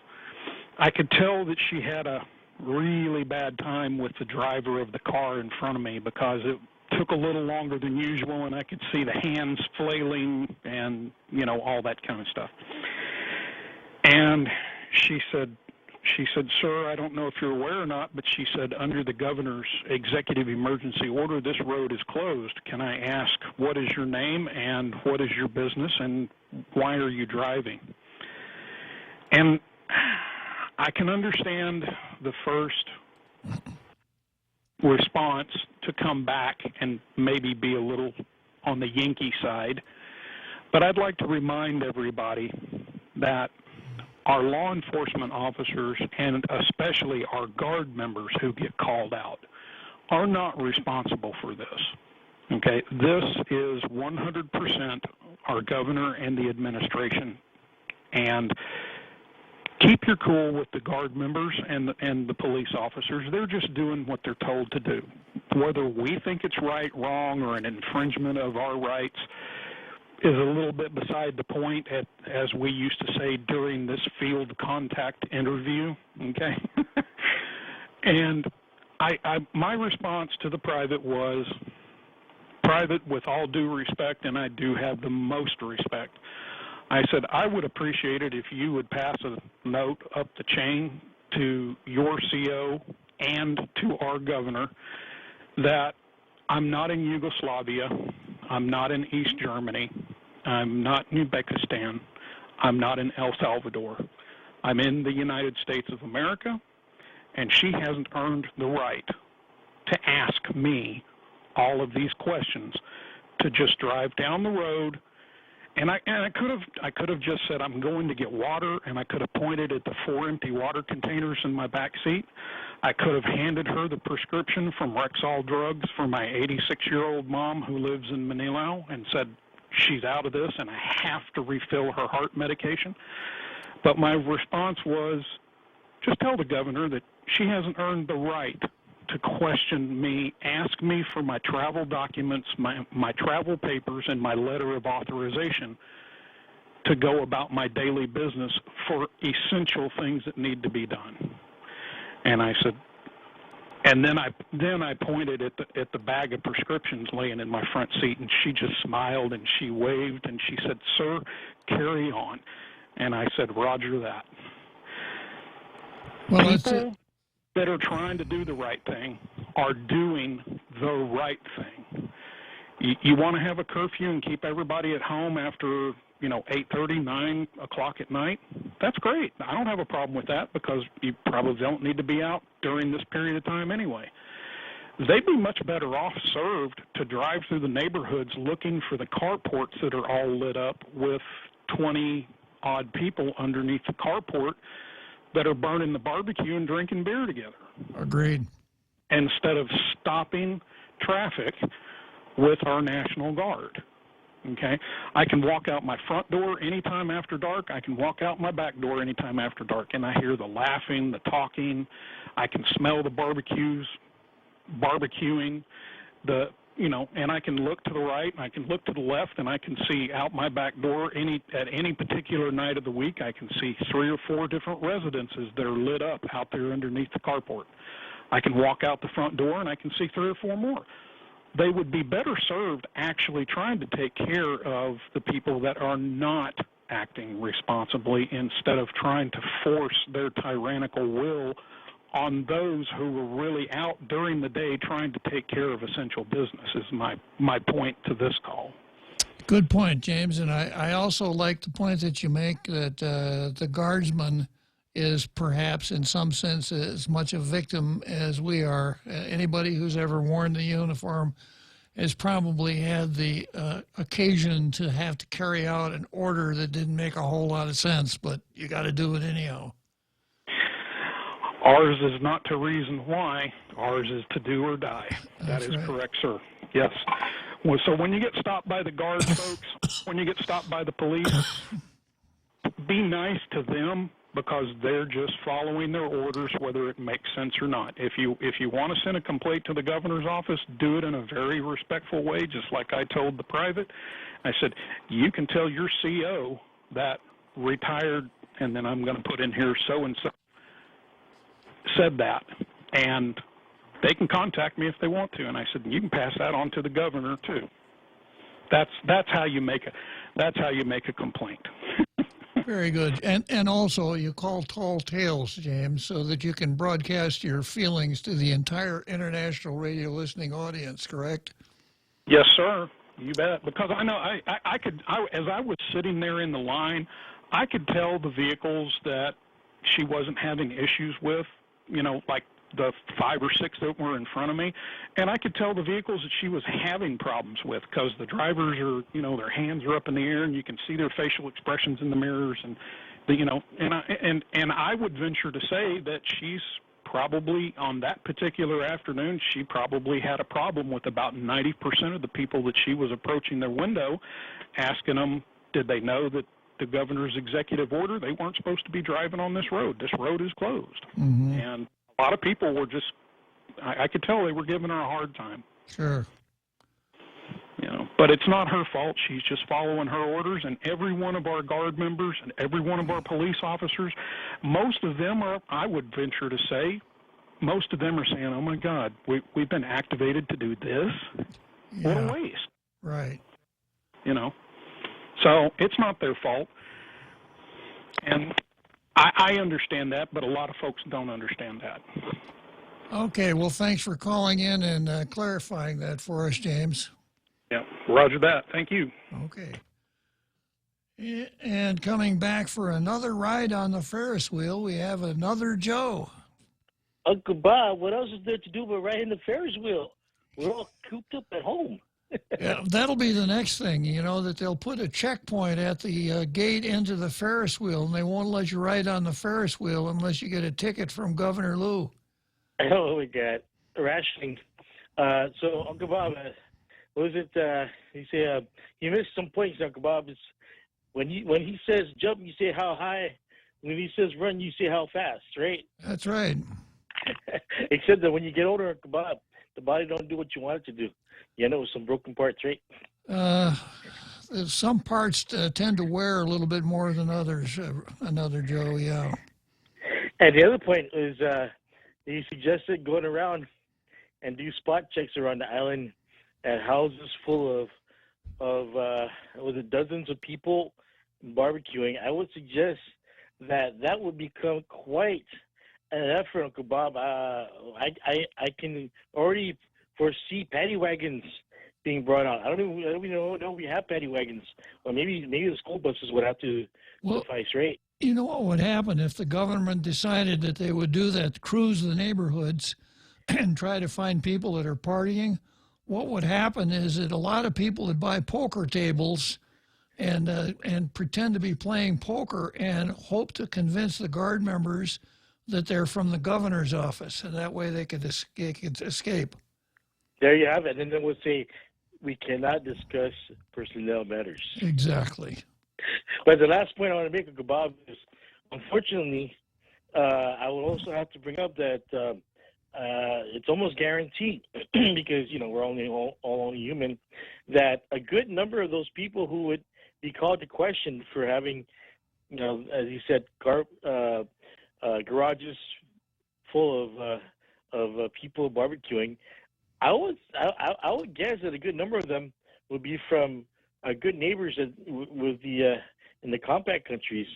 I could tell that she had a really bad time with the driver of the car in front of me because it took a little longer than usual, and I could see the hands flailing and, all that kind of stuff. And she said, sir, I don't know if you're aware or not, but she said, under the governor's executive emergency order, this road is closed. Can I ask, what is your name and what is your business and why are you driving? And I can understand the first response to come back and maybe be a little on the Yankee side, but I'd like to remind everybody that our law enforcement officers and especially our guard members who get called out are not responsible for this. Okay, this is 100% our governor and the administration. And keep your cool with the guard members and the police officers. They're just doing what they're told to do. Whether we think it's right, wrong, or an infringement of our rights is a little bit beside the point, as we used to say during this field contact interview, okay? And my response to the private was, private, with all due respect, and I do have the most respect, I said, I would appreciate it if you would pass a note up the chain to your CO and to our governor that I'm not in Yugoslavia, I'm not in East Germany, I'm not in Uzbekistan, I'm not in El Salvador. I'm in the United States of America, and she hasn't earned the right to ask me all of these questions, to just drive down the road. And I could have just said, I'm going to get water, and I could have pointed at the 4 empty water containers in my back seat. I could have handed her the prescription from Rexall Drugs for my 86-year-old mom who lives in Manilao and said, she's out of this and I have to refill her heart medication. But my response was, just tell the governor that she hasn't earned the right to question me, ask me for my travel documents, my travel papers, and my letter of authorization to go about my daily business for essential things that need to be done. And I said, and then I pointed at the bag of prescriptions laying in my front seat, and she just smiled and she waved and she said, sir, carry on. And I said, roger that. Well, people that are trying to do the right thing are doing the right thing. You want to have a curfew and keep everybody at home after 8:30, 9 o'clock at night, that's great. I don't have a problem with that because you probably don't need to be out during this period of time anyway. They'd be much better off served to drive through the neighborhoods looking for the carports that are all lit up with 20-odd people underneath the carport that are burning the barbecue and drinking beer together. Agreed. Instead of stopping traffic with our National Guard. Okay, I can walk out my front door anytime after dark. I can walk out my back door anytime after dark, and I hear the laughing, the talking. I can smell the barbecuing, and I can look to the right, and I can look to the left, and I can see out my back door at any particular night of the week. I can see 3 or 4 different residences that are lit up out there underneath the carport. I can walk out the front door, and I can see 3 or 4 more. They would be better served actually trying to take care of the people that are not acting responsibly instead of trying to force their tyrannical will on those who are really out during the day trying to take care of essential business is my point to this call. Good point, James. And I also like the point that you make that the guardsman is perhaps in some sense as much a victim as we are. Anybody who's ever worn the uniform has probably had the occasion to have to carry out an order that didn't make a whole lot of sense, but you got to do it anyhow. Ours is not to reason why. Ours is to do or die. That is correct, sir. Yes. Well, so when you get stopped by the guards, folks, when you get stopped by the police, be nice to them because they're just following their orders, whether it makes sense or not. If you want to send a complaint to the governor's office, do it in a very respectful way, just like I told the private. I said, you can tell your CO that retired, and then I'm going to put in here so-and-so said that, and they can contact me if they want to. And I said, you can pass that on to the governor too. That's how you make a complaint. Very good. And also you call tall tales, James, so that you can broadcast your feelings to the entire international radio listening audience, correct? Yes, sir. You bet. Because I know as I was sitting there in the line, I could tell the vehicles that she wasn't having issues with, like the 5 or 6 that were in front of me, and I could tell the vehicles that she was having problems with because the drivers are, their hands are up in the air and you can see their facial expressions in the mirrors, and and I would venture to say that she's probably on that particular afternoon, she probably had a problem with about 90% of the people that she was approaching their window, asking them, did they know that the governor's executive order, they weren't supposed to be driving on this road. This road is closed. Mm-hmm. And a lot of people were just, I could tell they were giving her a hard time. Sure. But it's not her fault. She's just following her orders, and every one of our guard members and every one of our police officers, most of them are, I would venture to say, most of them are saying, oh my God, we've been activated to do this? Yeah. What a waste. Right. So it's not their fault. And I understand that, but a lot of folks don't understand that. Okay, well, thanks for calling in and clarifying that for us, James. Yeah, roger that. Thank you. Okay. And coming back for another ride on the Ferris wheel, we have another Joe. Uncle Bob, what else is there to do but ride in the Ferris wheel? We're all cooped up at home. Yeah, that'll be the next thing, that they'll put a checkpoint at the gate into the Ferris wheel, and they won't let you ride on the Ferris wheel unless you get a ticket from Governor Lou. Oh, my God. Rationing. So, Uncle Bob, what was it? You say you missed some points, Uncle Bob. It's when he says jump, you say how high. When he says run, you say how fast, right? That's right. Except that when you get older, Uncle Bob, the body don't do what you want it to do. Some broken parts, right? Some parts tend to wear a little bit more than others. Another Joe, yeah. And the other point is he suggested going around and do spot checks around the island at houses full of dozens of people barbecuing. I would suggest that would become quite that for Uncle Bob, I can already foresee paddy wagons being brought out. I don't even know we have paddy wagons. Or maybe the school buses would have to suffice, right? You know what would happen if the government decided that they would do that, cruise the neighborhoods and try to find people that are partying? What would happen is that a lot of people would buy poker tables and pretend to be playing poker and hope to convince the guard members that they're from the governor's office, and that way they could escape. There you have it. And then we'll say, we cannot discuss personnel matters. Exactly. But the last point I want to make, Uncle Bob, is unfortunately, I will also have to bring up that it's almost guaranteed, because, we're all only human, that a good number of those people who would be called to question for having, as you said, garages full of people barbecuing, I would guess that a good number of them would be from good neighbors with the in the compact countries.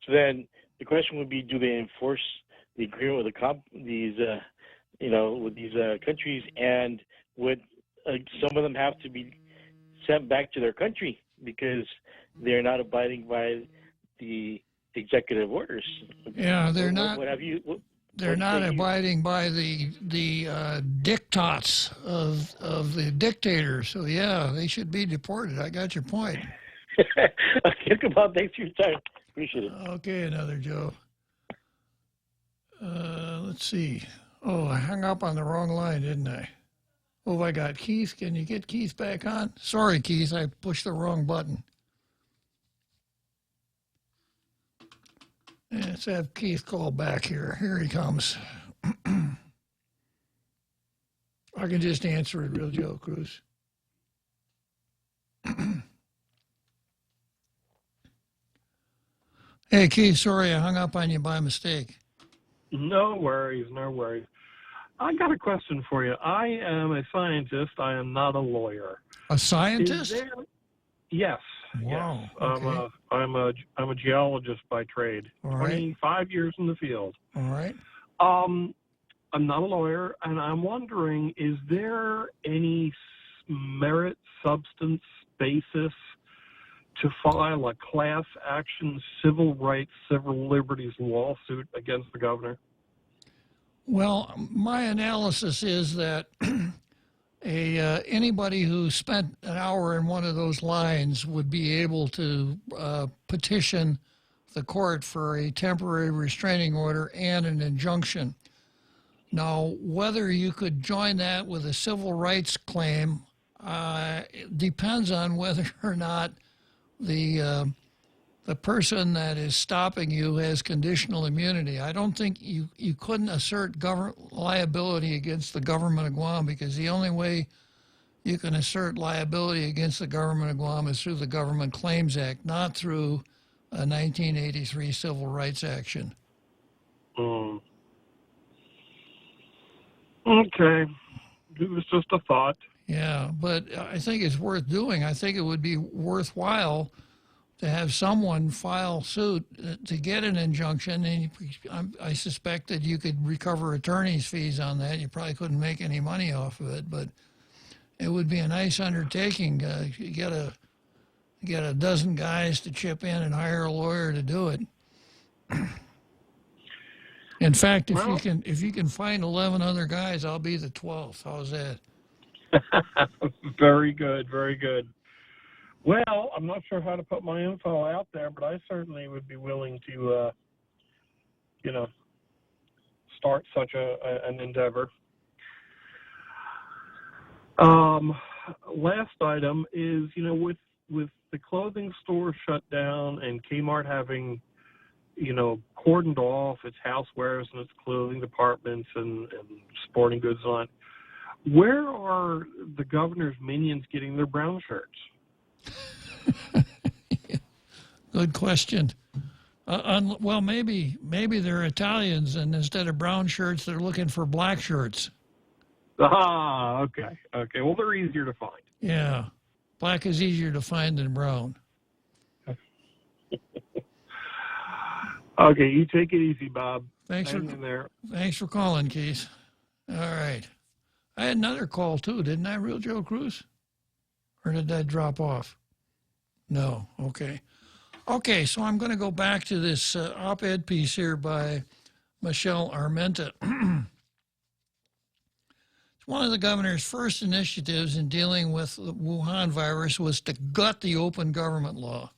So then the question would be: do they enforce the agreement with these countries, and would some of them have to be sent back to their country because they're not abiding by the executive orders? Yeah, they're not. What have you? They're not abiding by the diktats of the dictators. So yeah, they should be deported. I got your point. Okay, come on. Thanks for your time. Appreciate it. Okay, another Joe. Let's see. Oh, I hung up on the wrong line, didn't I? Oh, I got Keith. Can you get Keith back on? Sorry, Keith, I pushed the wrong button. Let's have Keith call back here. Here he comes. I can just answer it, real Joe Cruz. Hey, Keith, sorry I hung up on you by mistake. No worries, no worries. I got a question for you. I am a scientist. I am not a lawyer. A scientist? Yes. Wow. Yes. Okay. I'm a geologist by trade. All right. 25 years in the field. All right. I'm not a lawyer, and I'm wondering, is there any merit, substance, basis to file a class action civil rights, civil liberties lawsuit against the governor? Well, my analysis is that anybody who spent an hour in one of those lines would be able to petition the court for a temporary restraining order and an injunction. Now, whether you could join that with a civil rights claim depends on whether or not the person that is stopping you has conditional immunity. I don't think you couldn't assert government liability against the government of Guam, because the only way you can assert liability against the government of Guam is through the Government Claims Act, not through a 1983 civil rights action. Okay. It was just a thought. Yeah, but I think it's worth doing. I think it would be worthwhile to have someone file suit to get an injunction, and I suspect that you could recover attorney's fees on that. You probably couldn't make any money off of it, but it would be a nice undertaking. You get a dozen guys to chip in and hire a lawyer to do it. In fact, if you can find 11 other guys, I'll be the 12th. How's that? Very good, very good. Well, I'm not sure how to put my info out there, but I certainly would be willing to, start such an endeavor. Last item is, with the clothing store shut down and Kmart having, cordoned off its housewares and its clothing departments and sporting goods on, where are the governor's minions getting their brown shirts? Good question. Well, maybe they're Italians, and instead of brown shirts, they're looking for black shirts. Ah, okay. Well, they're easier to find. Yeah, black is easier to find than brown. Okay, you take it easy, Bob. Thanks Hang in there. Thanks for calling, Keith. All right. I had another call, too, didn't I, Real Joe Cruz? Or did that drop off? No. Okay. Okay, so I'm going to go back to this op-ed piece here by Michelle Armenta. One of the governor's first initiatives in dealing with the Wuhan virus was to gut the open government law.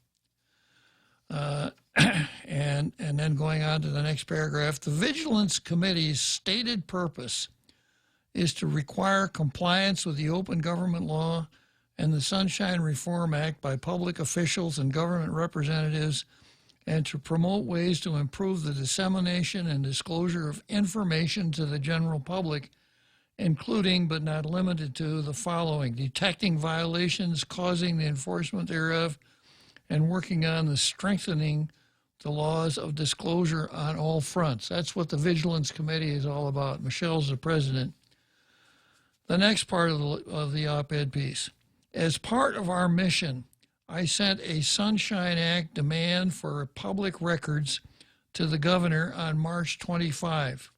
And then going on to the next paragraph, the Vigilance Committee's stated purpose is to require compliance with the open government law and the Sunshine Reform Act by public officials and government representatives, and to promote ways to improve the dissemination and disclosure of information to the general public, including but not limited to the following: detecting violations, causing the enforcement thereof, and working on the strengthening the laws of disclosure on all fronts. That's what the Vigilance Committee is all about. Michelle's the president. The next part of the op-ed piece. As part of our mission, I sent a Sunshine Act demand for public records to the governor on March 25.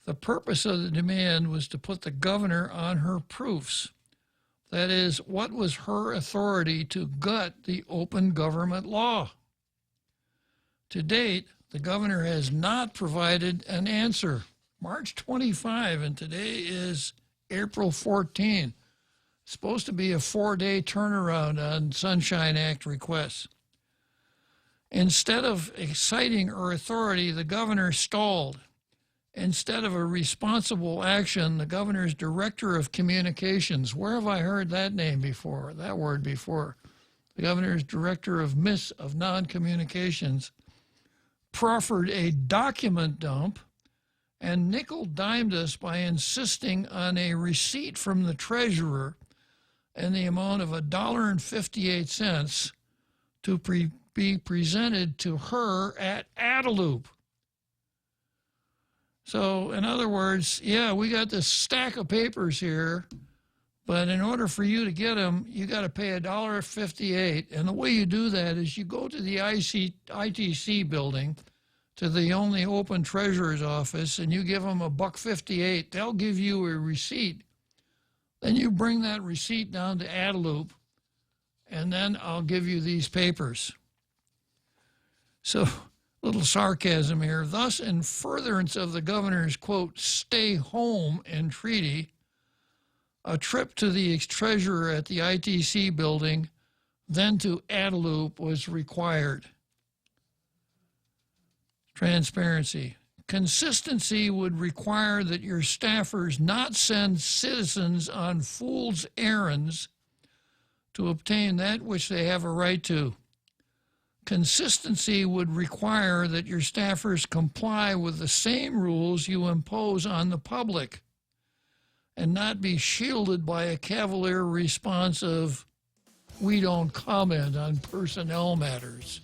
The purpose of the demand was to put the governor on her proofs. That is, what was her authority to gut the open government law? To date, the governor has not provided an answer. March 25, and today is April 14. It's supposed to be a 4-day turnaround on Sunshine Act requests. Instead of citing her authority, the governor stalled. Instead of a responsible action, the governor's director of communications, where have I heard that name before, that word before? The governor's director of non-communications proffered a document dump and nickel-dimed us by insisting on a receipt from the treasurer in the amount of $1.58 to be presented to her at Adeloop. So, in other words, yeah, we got this stack of papers here, but in order for you to get them, you got to pay $1.58. And the way you do that is you go to the ITC building, to the only open treasurer's office, and you give them $1.58. They'll give you a receipt. Then you bring that receipt down to Adeloop, and then I'll give you these papers. So, little sarcasm here. Thus, in furtherance of the governor's, quote, stay home entreaty, a trip to the treasurer at the ITC building, then to Adeloop, was required. Transparency. Consistency would require that your staffers not send citizens on fool's errands to obtain that which they have a right to. Consistency would require that your staffers comply with the same rules you impose on the public and not be shielded by a cavalier response of, we don't comment on personnel matters.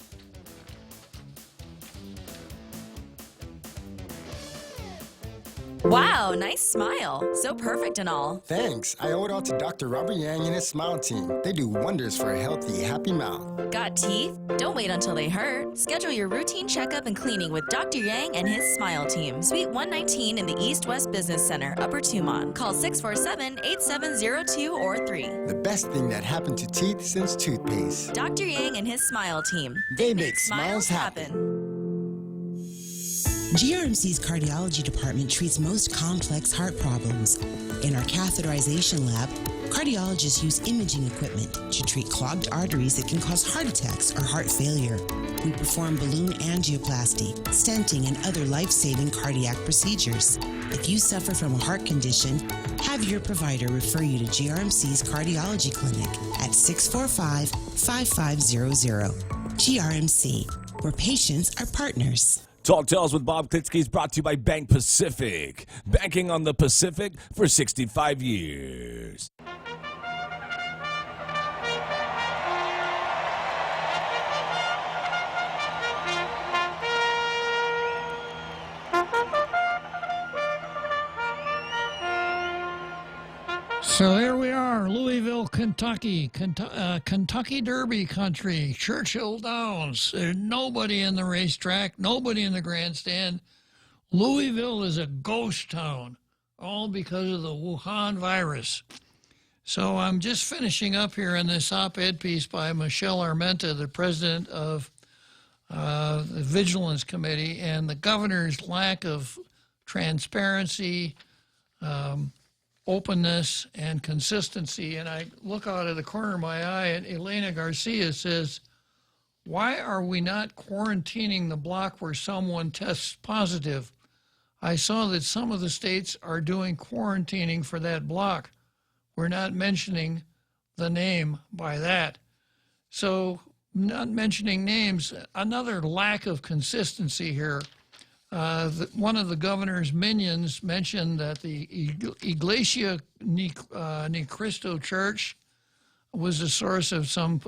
Wow, nice smile. So perfect and all. Thanks. I owe it all to Dr. Robert Yang and his smile team. They do wonders for a healthy, happy mouth. Got teeth? Don't wait until they hurt. Schedule your routine checkup and cleaning with Dr. Yang and his smile team. Suite 119 in the East West Business Center, Upper Tumon. Call 647-8702 or 3. The best thing that happened to teeth since toothpaste. Dr. Yang and his smile team. They make smiles happen. GRMC's cardiology department treats most complex heart problems. In our catheterization lab, cardiologists use imaging equipment to treat clogged arteries that can cause heart attacks or heart failure. We perform balloon angioplasty, stenting, and other life-saving cardiac procedures. If you suffer from a heart condition, have your provider refer you to GRMC's cardiology clinic at 645-5500. GRMC, where patients are partners. Talk Tales with Bob Klitzkie is brought to you by Bank Pacific. Banking on the Pacific for 65 years. So here we are, Louisville, Kentucky, Kentucky Derby country, Churchill Downs. There's nobody in the racetrack, nobody in the grandstand. Louisville is a ghost town, all because of the Wuhan virus. So I'm just finishing up here in this op-ed piece by Michelle Armenta, the president of the Vigilance Committee, and the governor's lack of transparency, openness, and consistency. And I look out of the corner of my eye, and Elena Garcia says, "Why are we not quarantining the block where someone tests positive? I saw that some of the states are doing quarantining for that block. We're not mentioning the name by that." So not mentioning names, another lack of consistency here. One of the governor's minions mentioned that the Iglesia Ni Cristo Church was the source of some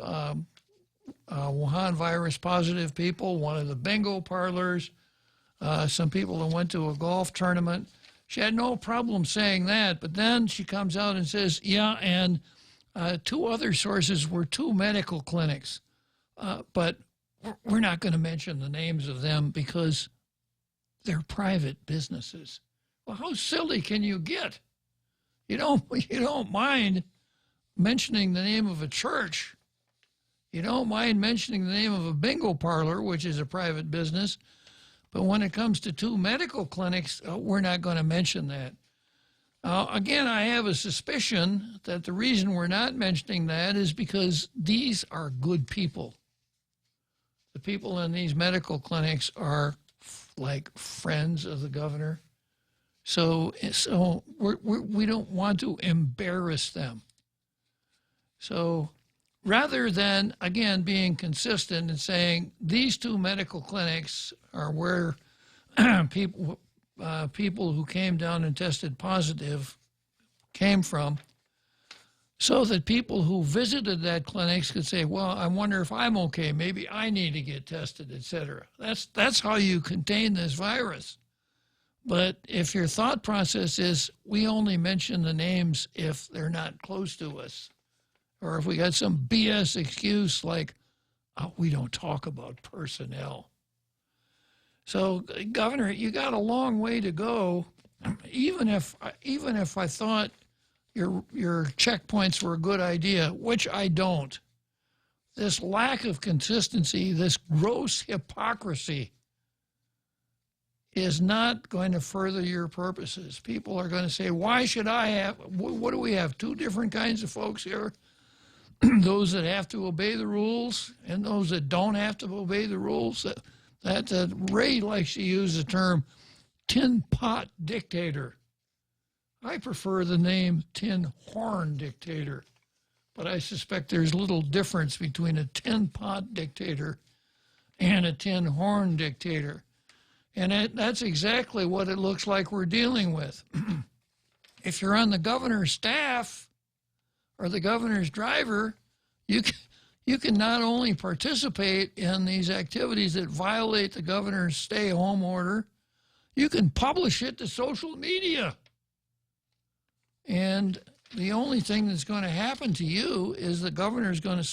Wuhan virus positive people, one of the bingo parlors, some people that went to a golf tournament. She had no problem saying that, but then she comes out and says, yeah, and two other sources were two medical clinics, but we're not going to mention the names of them because they're private businesses. Well, how silly can you get? You don't mind mentioning the name of a church. You don't mind mentioning the name of a bingo parlor, which is a private business. But when it comes to two medical clinics, we're not going to mention that. Again, I have a suspicion that the reason we're not mentioning that is because these are good people. The people in these medical clinics are like friends of the governor. So we don't want to embarrass them. So rather than, again, being consistent and saying these two medical clinics are where people who came down and tested positive came from, so that people who visited that clinics could say, well, I wonder if I'm okay, maybe I need to get tested, etc. That's how you contain this virus. But if your thought process is we only mention the names if they're not close to us, or if we got some BS excuse like, oh, we don't talk about personnel. So, Governor, you got a long way to go. Even if I thought your checkpoints were a good idea, which I don't. This lack of consistency, this gross hypocrisy is not going to further your purposes. People are going to say, why should I have, what do we have, two different kinds of folks here? Those that have to obey the rules and those that don't have to obey the rules. That Ray likes to use the term tin pot dictator. I prefer the name tin horn dictator, but I suspect there's little difference between a tin pot dictator and a tin horn dictator. And that's exactly what it looks like we're dealing with. If you're on the governor's staff or the governor's driver, you can not only participate in these activities that violate the governor's stay-home order, you can publish it to social media. And the only thing that's going to happen to you is the governor's going to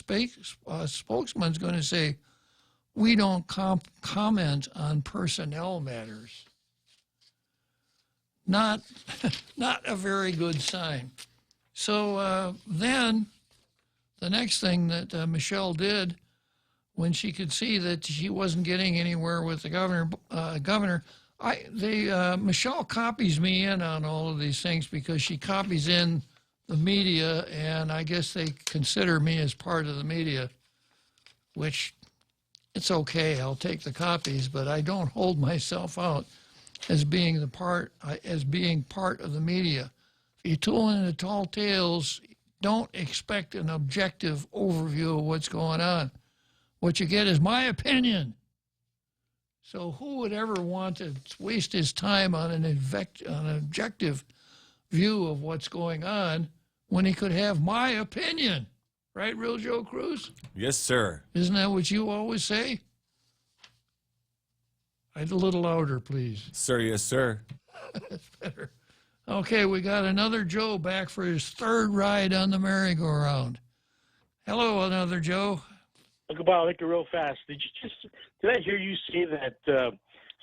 spokesman's going to say, we don't comment on personnel matters. Not a very good sign. So then the next thing that Michelle did when she could see that she wasn't getting anywhere with the governor, Michelle copies me in on all of these things because she copies in the media, and I guess they consider me as part of the media, which it's okay. I'll take the copies, but I don't hold myself out as being part of the media. If you tool into tall tales, don't expect an objective overview of what's going on. What you get is my opinion. So who would ever want to waste his time on an objective view of what's going on when he could have my opinion? Right, Real Joe Cruz? Yes, sir. Isn't that what you always say? A little louder, please. Sir, yes, sir. That's better. Okay, we got another Joe back for his third ride on the merry-go-round. Hello, another Joe. Look about, make it real fast. Did I hear you say that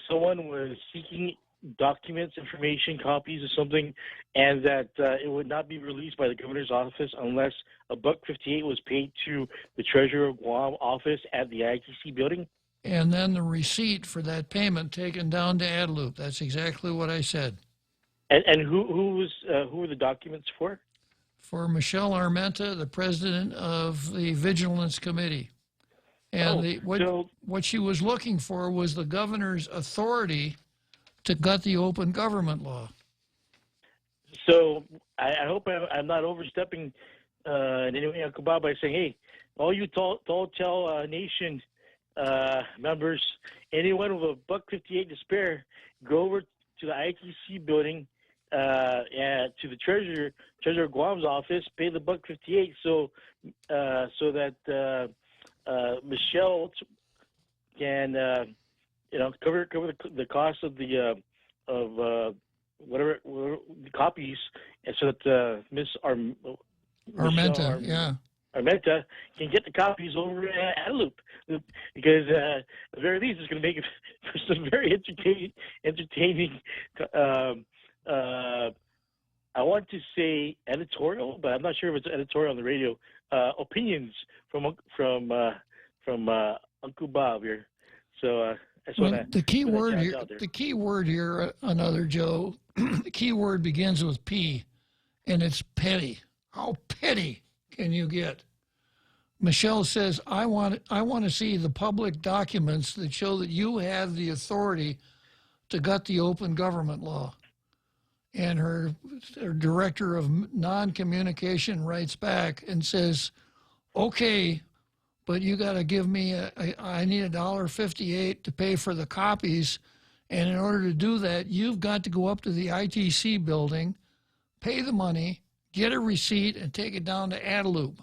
someone was seeking documents, information, copies or something, and that it would not be released by the governor's office unless $1.58 was paid to the Treasurer of Guam office at the ITC building. And then the receipt for that payment taken down to Adelup. That's exactly what I said. And who were the documents for? For Michelle Armenta, the president of the Vigilance Committee. And what she was looking for was the governor's authority to gut the open government law. So I hope I'm not overstepping in any way, Uncle Bob, by saying, hey, all you Tall Nation members, anyone with $1.58 to spare, go over to the ITC building and to the Treasurer Guam's office, pay the $1.58 so that Michelle can cover the cost of the whatever the copies, and so that Miss Armenta can get the copies over at Adelup, because at the very least it's going to make it for some very entertaining. I want to say editorial, but I'm not sure if it's editorial on the radio. Opinions from Uncle Bob here. So that's what the key word here, another Joe. The key word begins with P, and it's petty. How petty can you get? Michelle says, I want to see the public documents that show that you have the authority to gut the open government law. And her director of non-communication writes back and says, okay, but you got to give me, I need $1.58 to pay for the copies. And in order to do that, you've got to go up to the ITC building, pay the money, get a receipt, and take it down to Adelup.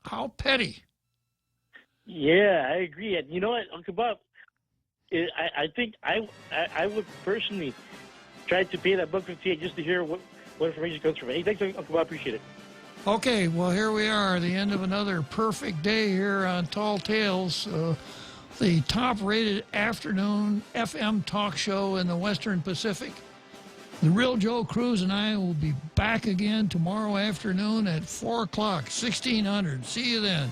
How petty. Yeah, I agree. And you know what, Uncle Bob, I think I would personally try to pay that $1.58 just to hear what information comes from it. Hey, thanks, Uncle Bob. Appreciate it. Okay, well, here we are, the end of another perfect day here on Tall Tales, the top-rated afternoon FM talk show in the Western Pacific. The real Joe Cruz and I will be back again tomorrow afternoon at 4 o'clock, 1600. See you then.